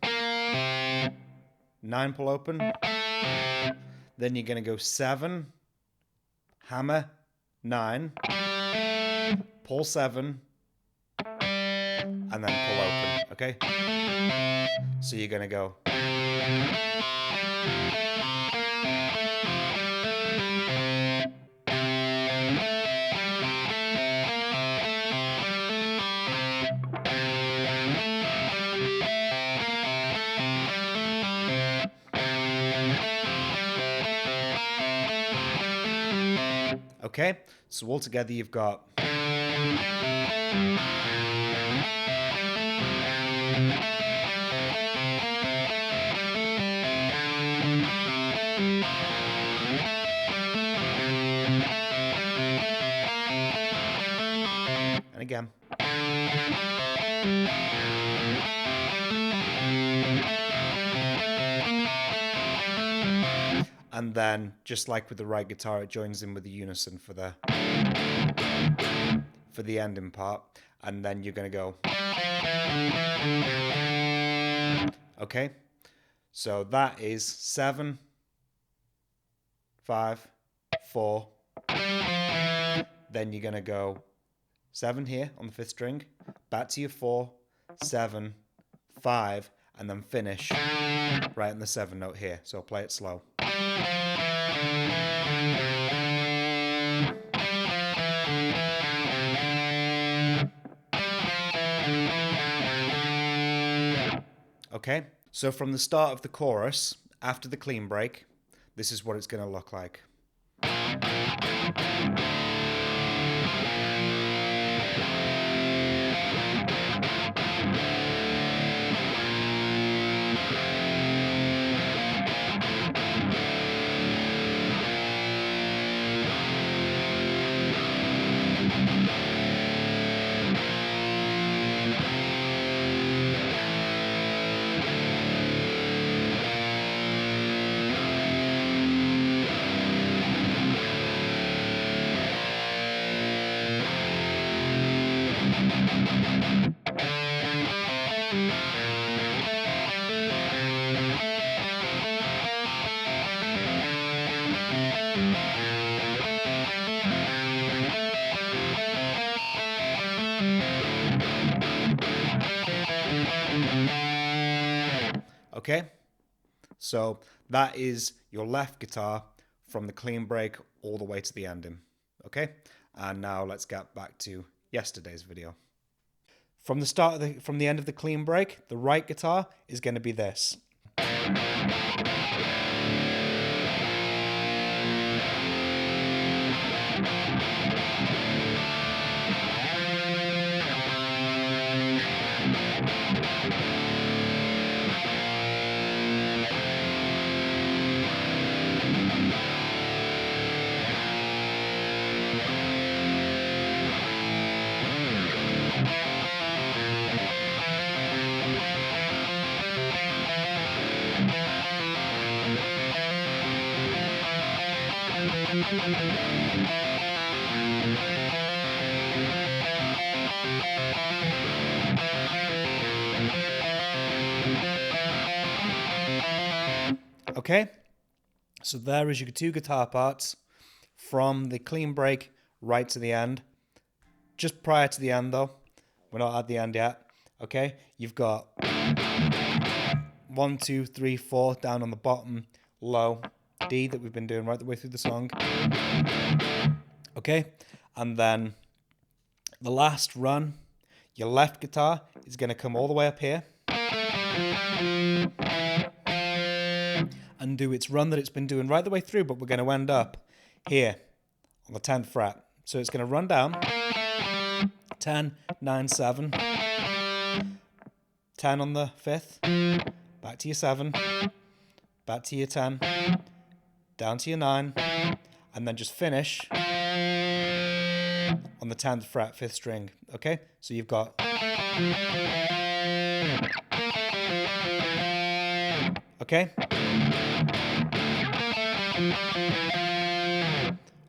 9 pull open. Then you're going to go 7, hammer, 9, pull 7, and then pull open, okay? So you're going to go... Okay, so altogether you've got... And again. And then, just like with the right guitar, it joins in with the unison for the ending part. And then you're going to go... Okay, so that is 7, 5, 4. Then you're going to go 7 here on the 5th string, back to your 4, 7, 5, and then finish right on the 7 note here. So I'll play it slow. Okay, so from the start of the chorus, after the clean break, this is what it's going to look like. Okay, so that is your left guitar from the clean break all the way to the ending. Okay, and now let's get back to yesterday's video. From the end of the clean break, the right guitar is going to be this. Okay, so there is your 2 guitar parts from the clean break right to the end. Just prior to the end though, we're not at the end yet. Okay, you've got 1, 2, 3, 4 down on the bottom, low, D that we've been doing right the way through the song. Okay, and then the last run, your left guitar is going to come all the way up here and do its run that it's been doing right the way through, but we're going to end up here on the 10th fret. So it's going to run down 10, 9, 7, 10 on the 5th, back to your 7, back to your 10, down to your 9, and then just finish on the 10th fret, 5th string. Okay, so you've got. Okay.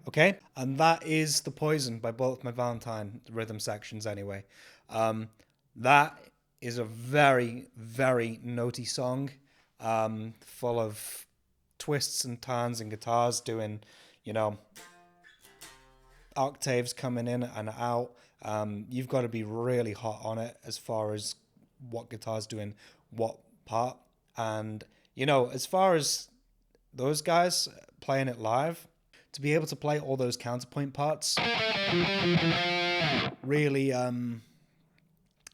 Okay, and that is The Poison by both my Valentine rhythm sections anyway. That is a very, very notey song, full of twists and turns and guitars doing, you know, octaves coming in and out. You've got to be really hot on it as far as what guitar's doing what part. And, you know, as far as those guys playing it live, to be able to play all those counterpoint parts really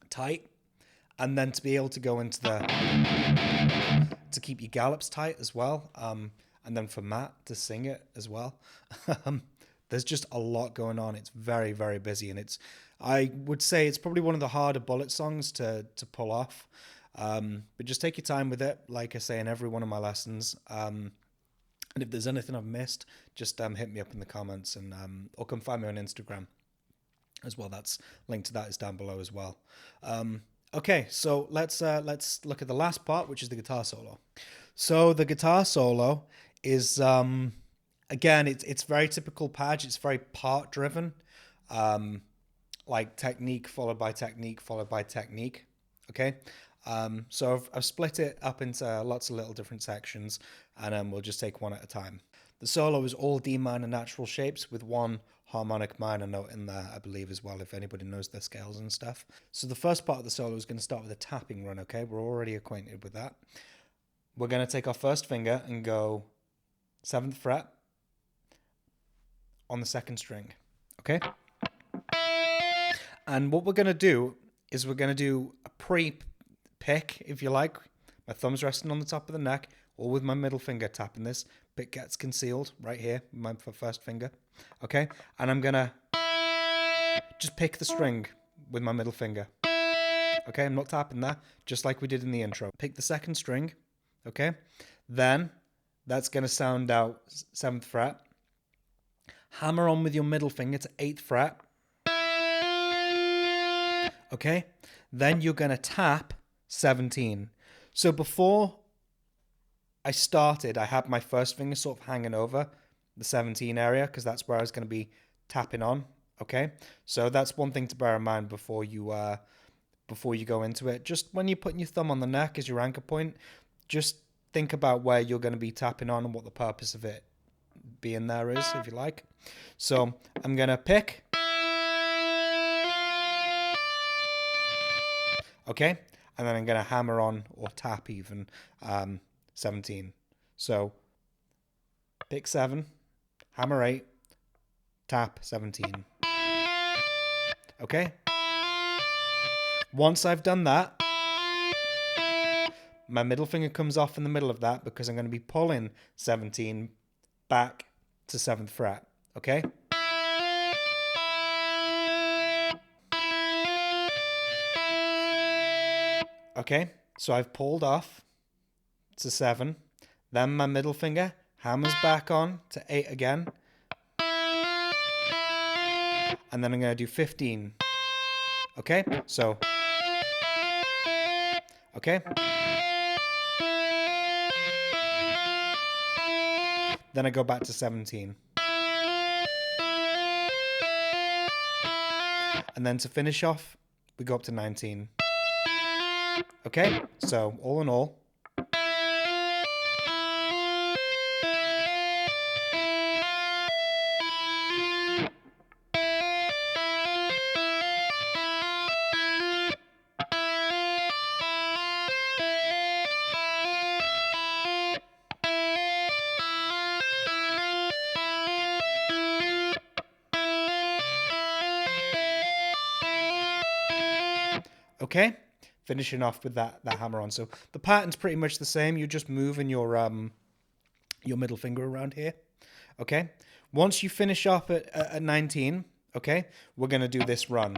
tight, and then to be able to go into to keep your gallops tight as well, and then for Matt to sing it as well. There's just a lot going on. It's very, very busy, and I would say it's probably one of the harder Bullet songs to pull off. But just take your time with it, like I say in every one of my lessons. And if there's anything I've missed, just hit me up in the comments, and or come find me on Instagram as well. That's link to that is down below as well. Okay, so let's look at the last part, which is the guitar solo. So the guitar solo is again, it's very typical Padge. It's very part driven, like technique followed by technique followed by technique. Okay. So I've split it up into lots of little different sections, and we'll just take one at a time. The solo is all D minor natural shapes with one harmonic minor note in there, I believe, as well, if anybody knows their scales and stuff. So the first part of the solo is going to start with a tapping run, okay? We're already acquainted with that. We're going to take our first finger and go 7th fret on the 2nd string, okay? And what we're going to do is we're going to do a pre-pick, if you like. My thumb's resting on the top of the neck, or with my middle finger tapping this. Pick gets concealed right here, my first finger, okay? And I'm going to just pick the string with my middle finger, okay? I'm not tapping that, just like we did in the intro. Pick the 2nd string, okay? Then that's going to sound out 7th fret. Hammer on with your middle finger to 8th fret, okay? Then you're going to tap 17. So before I started, I had my first finger sort of hanging over the 17 area, because that's where I was going to be tapping on, okay? So that's one thing to bear in mind before you go into it. Just when you're putting your thumb on the neck as your anchor point, just think about where you're going to be tapping on and what the purpose of it being there is, if you like. So I'm going to pick, okay? And then I'm going to hammer on, or tap even, 17. So pick 7, hammer 8, tap 17. Okay? Once I've done that, my middle finger comes off in the middle of that, because I'm going to be pulling 17 back to 7th fret. Okay? Okay, so I've pulled off to 7, then my middle finger hammers back on to 8 again, and then I'm going to do 15. Okay, so, okay, then I go back to 17, and then to finish off, we go up to 19. Okay, so all in all, okay, finishing off with that hammer on. So the pattern's pretty much the same. You're just moving your middle finger around here. Okay. Once you finish up at 19, okay, we're gonna do this run.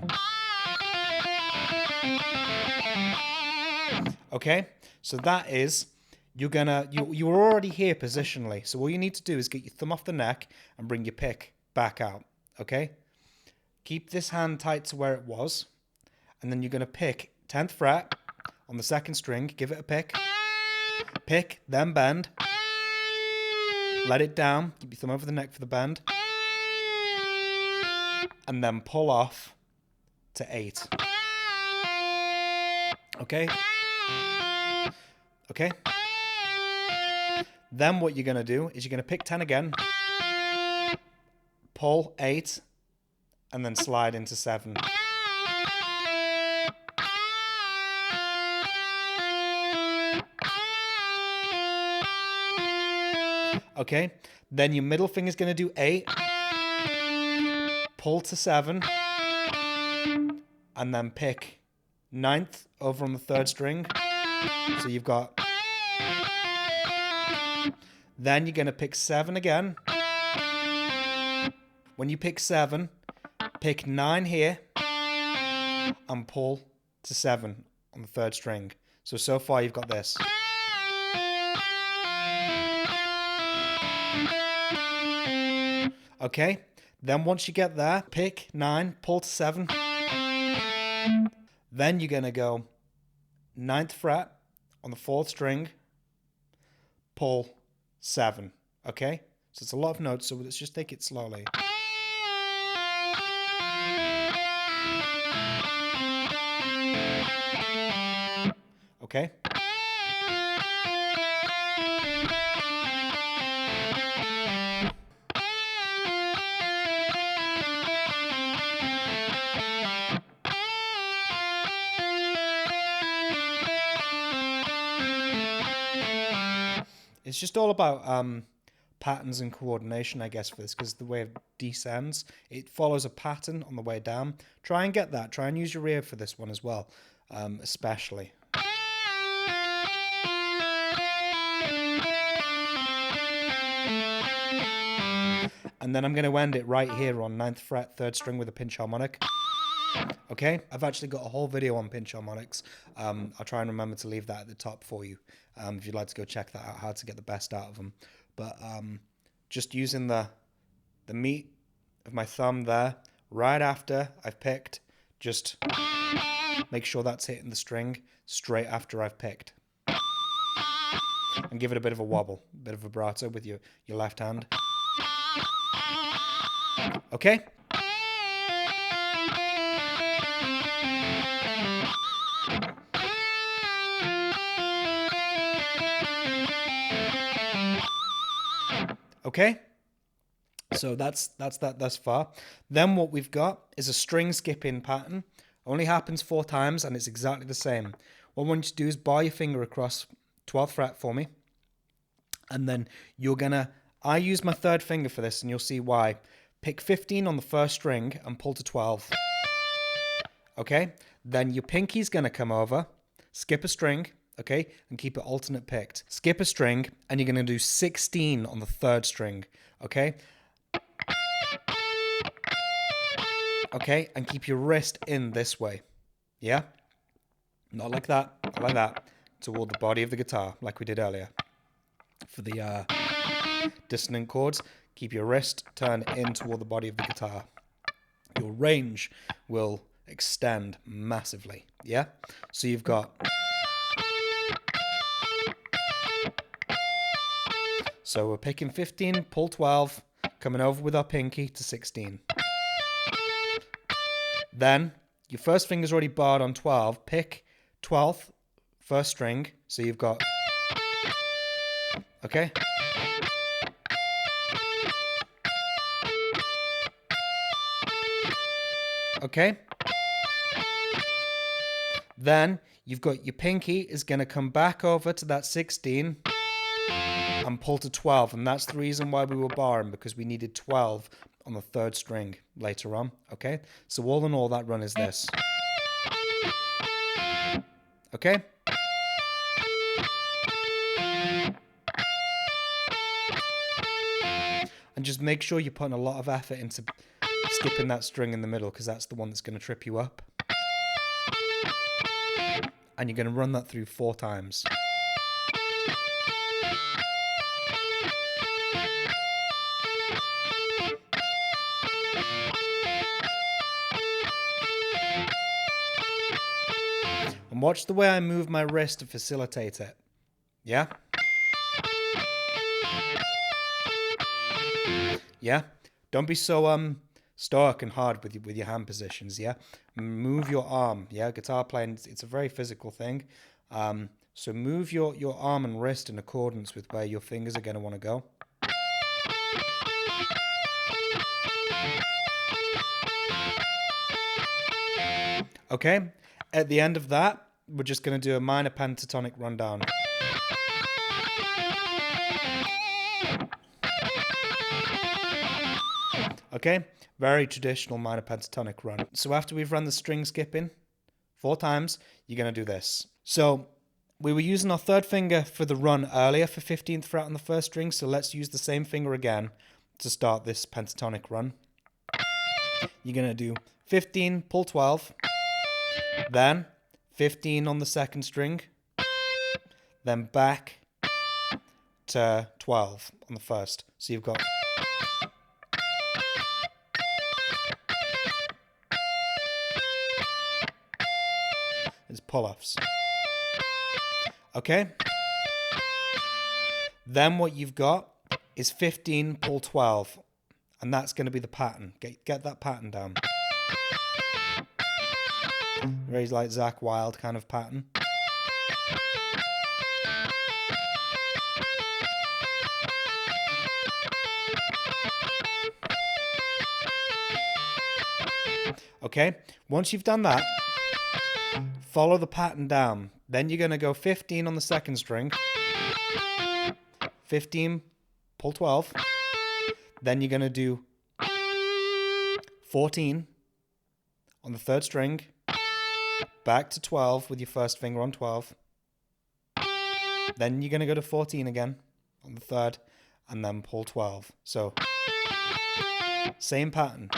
Okay. So that is, you're already here positionally. So all you need to do is get your thumb off the neck and bring your pick back out. Okay. Keep this hand tight to where it was, and then you're going to pick 10th fret on the 2nd string, give it a pick, then bend, let it down, keep your thumb over the neck for the bend, and then pull off to 8. Okay? Okay? Then what you're going to do is you're going to pick 10 again, pull 8, and then slide into 7. Okay? Then your middle finger is going to do 8, pull to 7, and then pick 9th over on the 3rd string. So you've got... Then you're going to pick 7 again. When you pick 7, pick 9 here and pull to 7 on the 3rd string. So far you've got this. Okay, then once you get there, pick 9, pull to 7. Then you're going to go 9th fret on the 4th string, pull 7. Okay, so it's a lot of notes, so let's just take it slowly. Okay. It's just all about patterns and coordination, I guess, for this, because the way it descends, it follows a pattern on the way down. Try and get that. Try and use your ear for this one as well, especially. And then I'm going to end it right here on 9th fret, 3rd string with a pinch harmonic. Okay, I've actually got a whole video on pinch harmonics. I'll try and remember to leave that at the top for you if you'd like to go check that out, how to get the best out of them. But just using the meat of my thumb there, right after I've picked, just make sure that's hitting the string straight after I've picked. And give it a bit of a wobble, a bit of vibrato with your left hand. Okay? Okay, so that's that thus far. Then what we've got is a string skipping pattern. Only happens 4 times and it's exactly the same. What I want you to do is bar your finger across 12th fret for me. And then you're gonna, I use my 3rd finger for this and you'll see why. Pick 15 on the 1st string and pull to 12. Okay, then your pinky's gonna come over, skip a string, okay, and keep it alternate picked. Skip a string, and you're going to do 16 on the 3rd string, okay? Okay, and keep your wrist in this way, yeah? Not like that, not like that. Toward the body of the guitar, like we did earlier. For the dissonant chords, keep your wrist turned in toward the body of the guitar. Your range will extend massively, yeah? So you've got... So we're picking 15, pull 12, coming over with our pinky to 16. Then, your 1st finger's already barred on 12, pick 12th, 1st string, so you've got... Okay? Okay? Then, you've got your pinky is going to come back over to that 16... and pull to 12, and that's the reason why we were barring, because we needed 12 on the 3rd string later on, okay? So all in all, that run is this. Okay? And just make sure you're putting a lot of effort into skipping that string in the middle, because that's the one that's going to trip you up. And you're going to run that through 4 times. And watch the way I move my wrist to facilitate it. Yeah? Yeah? Don't be so stoic and hard with your hand positions, yeah? Move your arm, yeah? Guitar playing, it's a very physical thing. So move your arm and wrist in accordance with where your fingers are going to want to go. Okay, at the end of that, we're just going to do a minor pentatonic rundown. Okay, very traditional minor pentatonic run. So after we've run the string skipping 4 times, you're going to do this. So we were using our third finger for the run earlier for 15th fret on the first string, so let's use the same finger again to start this pentatonic run. You're going to do 15, pull 12, then 15 on the second string, then back to 12 on the first. So you've got... It's pull-offs. Okay? Then what you've got is 15, pull 12. And that's going to be the pattern. Get that pattern down. Very like Zakk Wylde kind of pattern. Okay? Once you've done that, follow the pattern down. Then you're going to go 15 on the second string. 15, pull 12. Then you're going to do 14 on the third string. Back to 12 with your first finger on 12. Then you're going to go to 14 again on the third. And then pull 12. So, same pattern.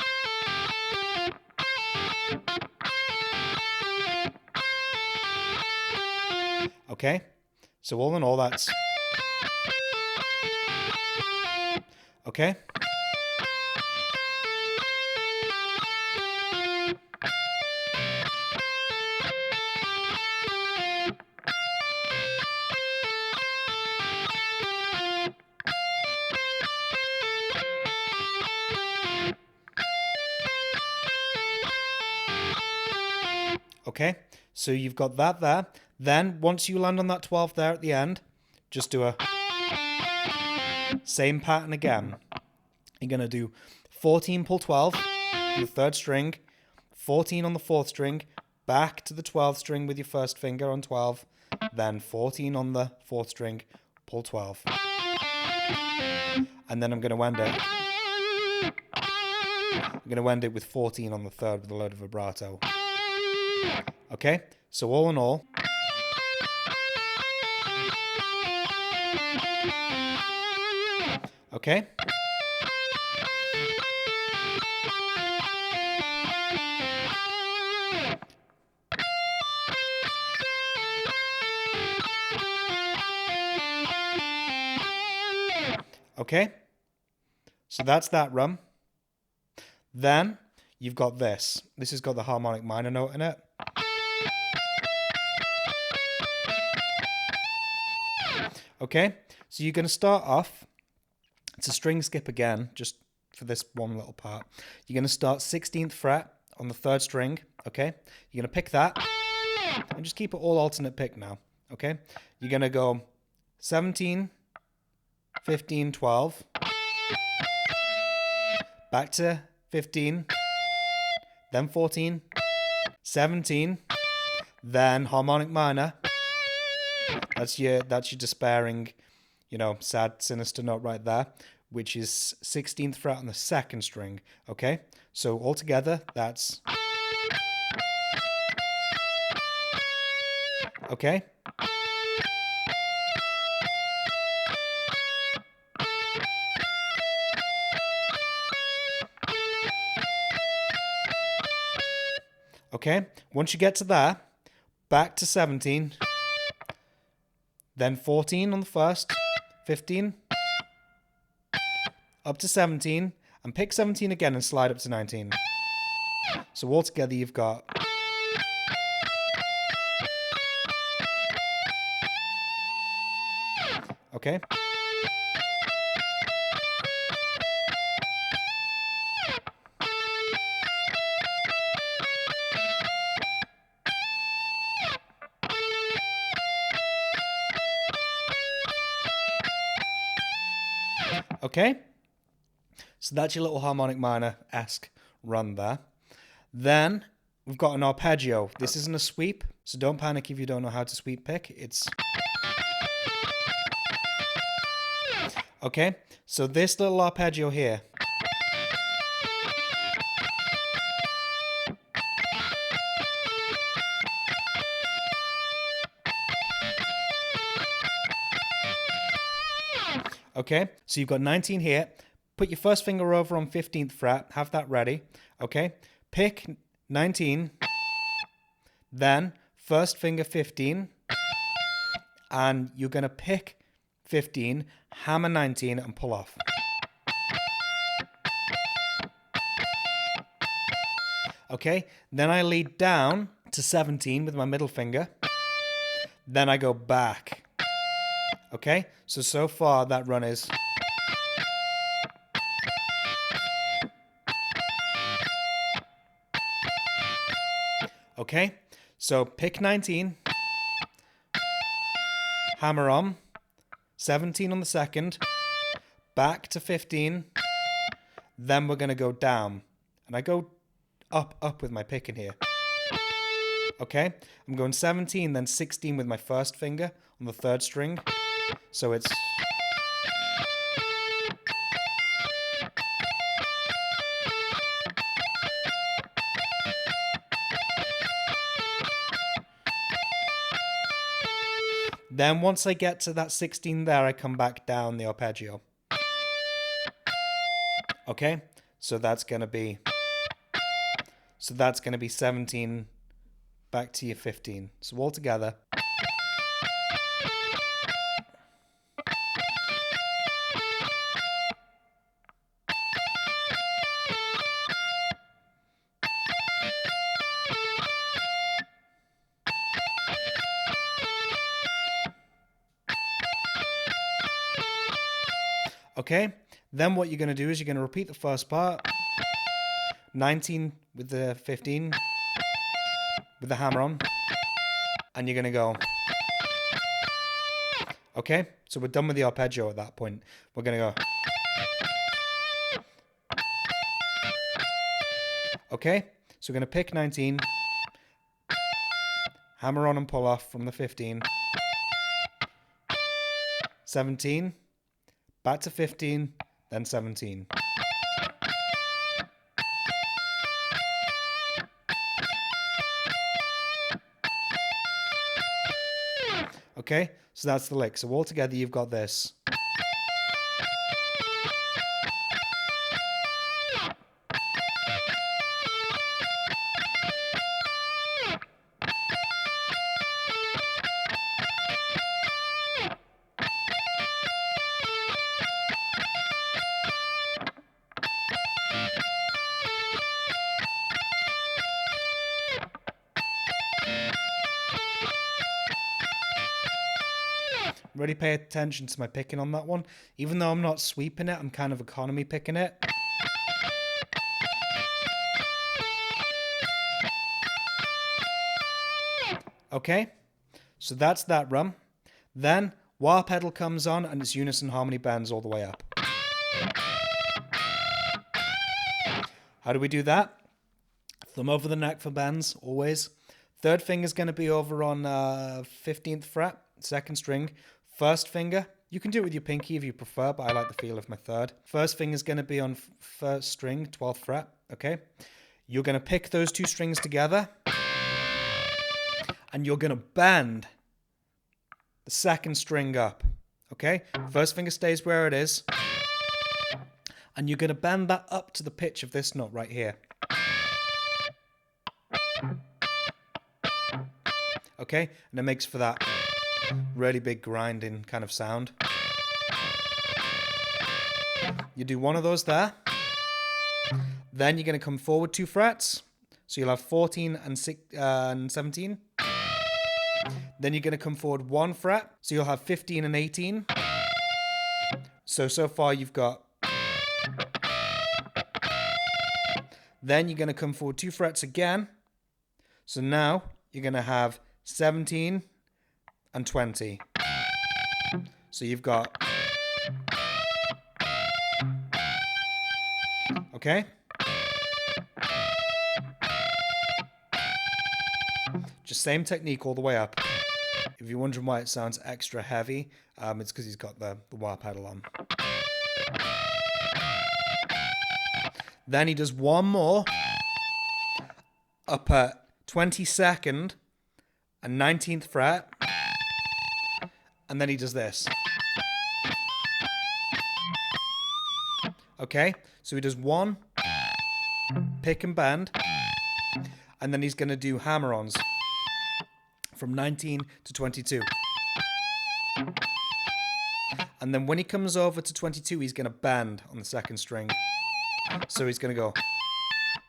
Okay, so all in all, that's... Okay? Okay, so you've got that there. Then, once you land on that 12 there at the end, just do a same pattern again. You're going to do 14, pull 12 on the third string, 14 on the fourth string, back to the 12th string with your first finger on 12, then 14 on the fourth string, pull 12. And then I'm going to end it. I'm going to end it with 14 on the third with a load of vibrato. Okay, so all in all... Okay. Okay. So that's that run. Then you've got this. This has got the harmonic minor note in it. Okay. So you're going to start off. It's a string skip again, just for this one little part. You're going to start 16th fret on the third string, okay? You're going to pick that, and just keep it all alternate pick now, okay? You're going to go 17, 15, 12, back to 15, then 14, 17, then harmonic minor. That's your despairing, you know, sad, sinister note right there, which is 16th fret on the second string, okay? So altogether, that's... Okay? Okay? Once you get to there, back to 17, then 14 on the first, 15, up to 17, and pick 17 again and slide up to 19. So altogether you've got... Okay? Okay? So that's your little harmonic minor-esque run there. Then we've got an arpeggio. This isn't a sweep, so don't panic if you don't know how to sweep pick. It's... Okay, so this little arpeggio here. Okay, so you've got 19 here. Put your first finger over on 15th fret. Have that ready. Okay, pick 19. Then first finger 15. And you're going to pick 15, hammer 19, and pull off. Okay, then I lead down to 17 with my middle finger. Then I go back. Okay, so far that run is... Okay, so pick 19, hammer on, 17 on the second, back to 15, then we're going to go down. And I go up with my pick in here. Okay, I'm going 17, then 16 with my first finger on the third string. So it's... Then once I get to that 16 there, I come back down the arpeggio. Okay, so that's going to be 17 back to your 15. So all together. Okay, then what you're going to do is you're going to repeat the first part. 19 with the 15 with the hammer on. And you're going to go. Okay, so we're done with the arpeggio at that point. We're going to go. Okay, so we're going to pick 19. Hammer on and pull off from the 15. 17. Back to 15, then 17. Okay, so that's the lick. So all together you've got this. Really pay attention to my picking on that one. Even though I'm not sweeping it, I'm kind of economy picking it. Okay, so that's that run. Then wah pedal comes on and its unison harmony bends all the way up. How do we do that? Thumb over the neck for bends, always. Third finger's going to be over on 15th fret, second string. First finger, you can do it with your pinky if you prefer, but I like the feel of my third. First finger's going to be on first string, 12th fret, okay? You're going to pick those two strings together, and you're going to bend the second string up, okay? First finger stays where it is, and you're going to bend that up to the pitch of this note right here. Okay, and it makes for that really big grinding kind of sound. You do one of those there. Then you're going to come forward 2 frets. So you'll have 14 and 17. Then you're going to come forward 1 fret. So you'll have 15 and 18. So far you've got... Then you're going to come forward 2 frets again. So now you're going to have 17 and 20. So you've got... Okay? Just same technique all the way up. If you're wondering why it sounds extra heavy, it's because he's got the wah pedal on. Then he does one more up at 22nd and 19th fret. And then he does this. Okay, so he does one pick and bend, and then he's going to do hammer-ons from 19 to 22. And then when he comes over to 22, he's going to bend on the second string. So he's going to go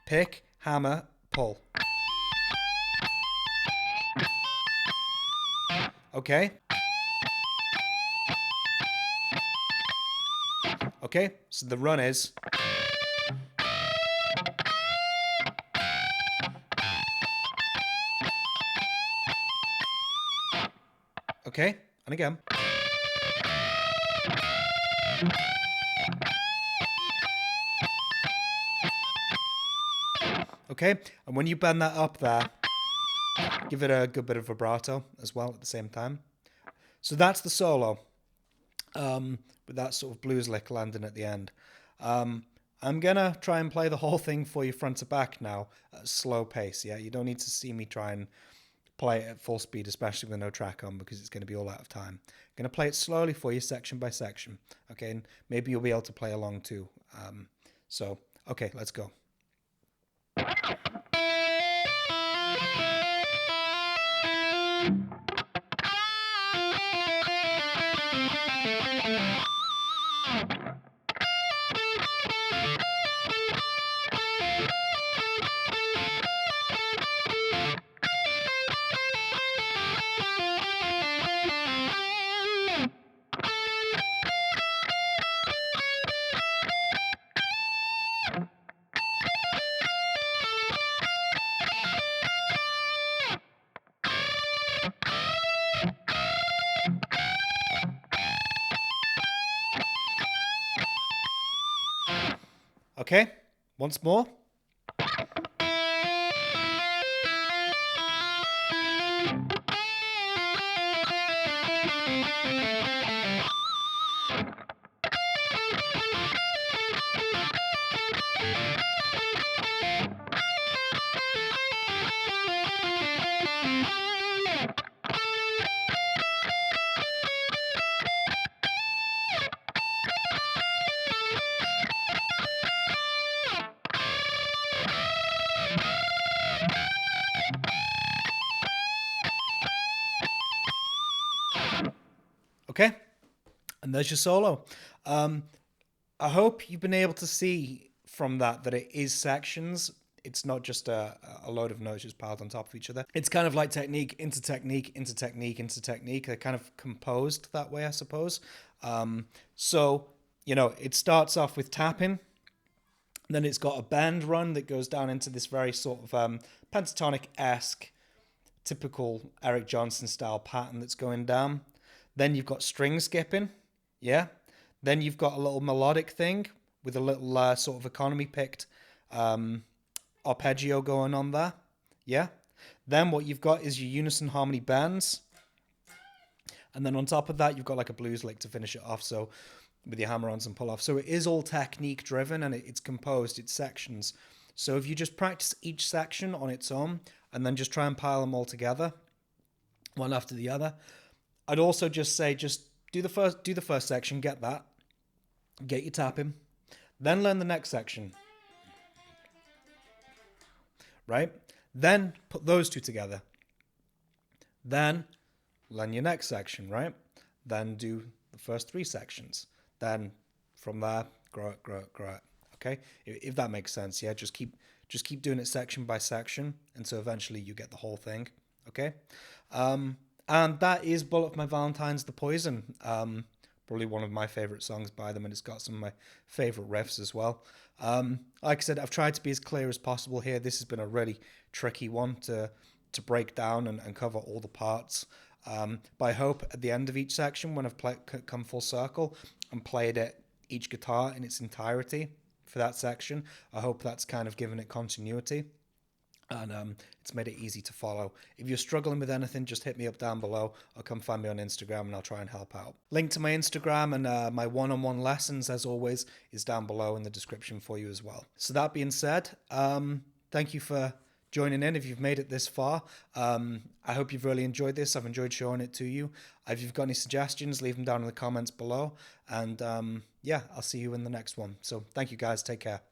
pick, hammer, pull. Okay? Okay, so the run is... Okay, and again. Okay, and when you bend that up there, give it a good bit of vibrato as well at the same time. So that's the solo, with that sort of blues lick landing at the end. I'm gonna try and play the whole thing for you front to back now at a slow pace. Yeah, you don't need to see me try and play it at full speed, especially with no track on, because it's going to be all out of time. I'm going to play it slowly for you, section by section. Okay, and maybe you'll be able to play along too. So, okay, let's go. Okay, once more. Okay, and there's your solo. I hope you've been able to see from that it is sections. It's not just a load of notes just piled on top of each other. It's kind of like technique into technique into technique into technique. They're kind of composed that way, I suppose. So, you know, it starts off with tapping. Then it's got a bend run that goes down into this very sort of pentatonic-esque, typical Eric Johnson style pattern that's going down. Then you've got string skipping, yeah. Then you've got a little melodic thing with a little sort of economy picked arpeggio going on there, yeah. Then what you've got is your unison harmony bends. And then on top of that, you've got like a blues lick to finish it off, so with your hammer-ons and pull-off. So it is all technique driven, and it's composed, it's sections. So if you just practice each section on its own and then just try and pile them all together, one after the other, I'd also just say, just do the first section, get that, get your tapping, then learn the next section, right? Then put those two together. Then learn your next section, right? Then do the first 3 sections. Then from there, grow it, grow it, grow it. Okay, if that makes sense, yeah. Just keep doing it section by section, and so eventually you get the whole thing. Okay. And that is Bullet for My Valentine's The Poison Probably one of my favorite songs by them, and it's got some of my favorite riffs as well. Like I said, I've tried to be as clear as possible here. This has been a really tricky one to break down and cover all the parts. But I hope at the end of each section, when I've come full circle and played it, each guitar in its entirety for that section, I hope that's kind of given it continuity. And it's made it easy to follow. If you're struggling with anything, just hit me up down below, or come find me on Instagram and I'll try and help out. Link to my Instagram and my one-on-one lessons, as always, is down below in the description for you as well. So that being said, thank you for joining in if you've made it this far. I hope you've really enjoyed this. I've enjoyed showing it to you. If you've got any suggestions, leave them down in the comments below. And yeah, I'll see you in the next one. So thank you guys. Take care.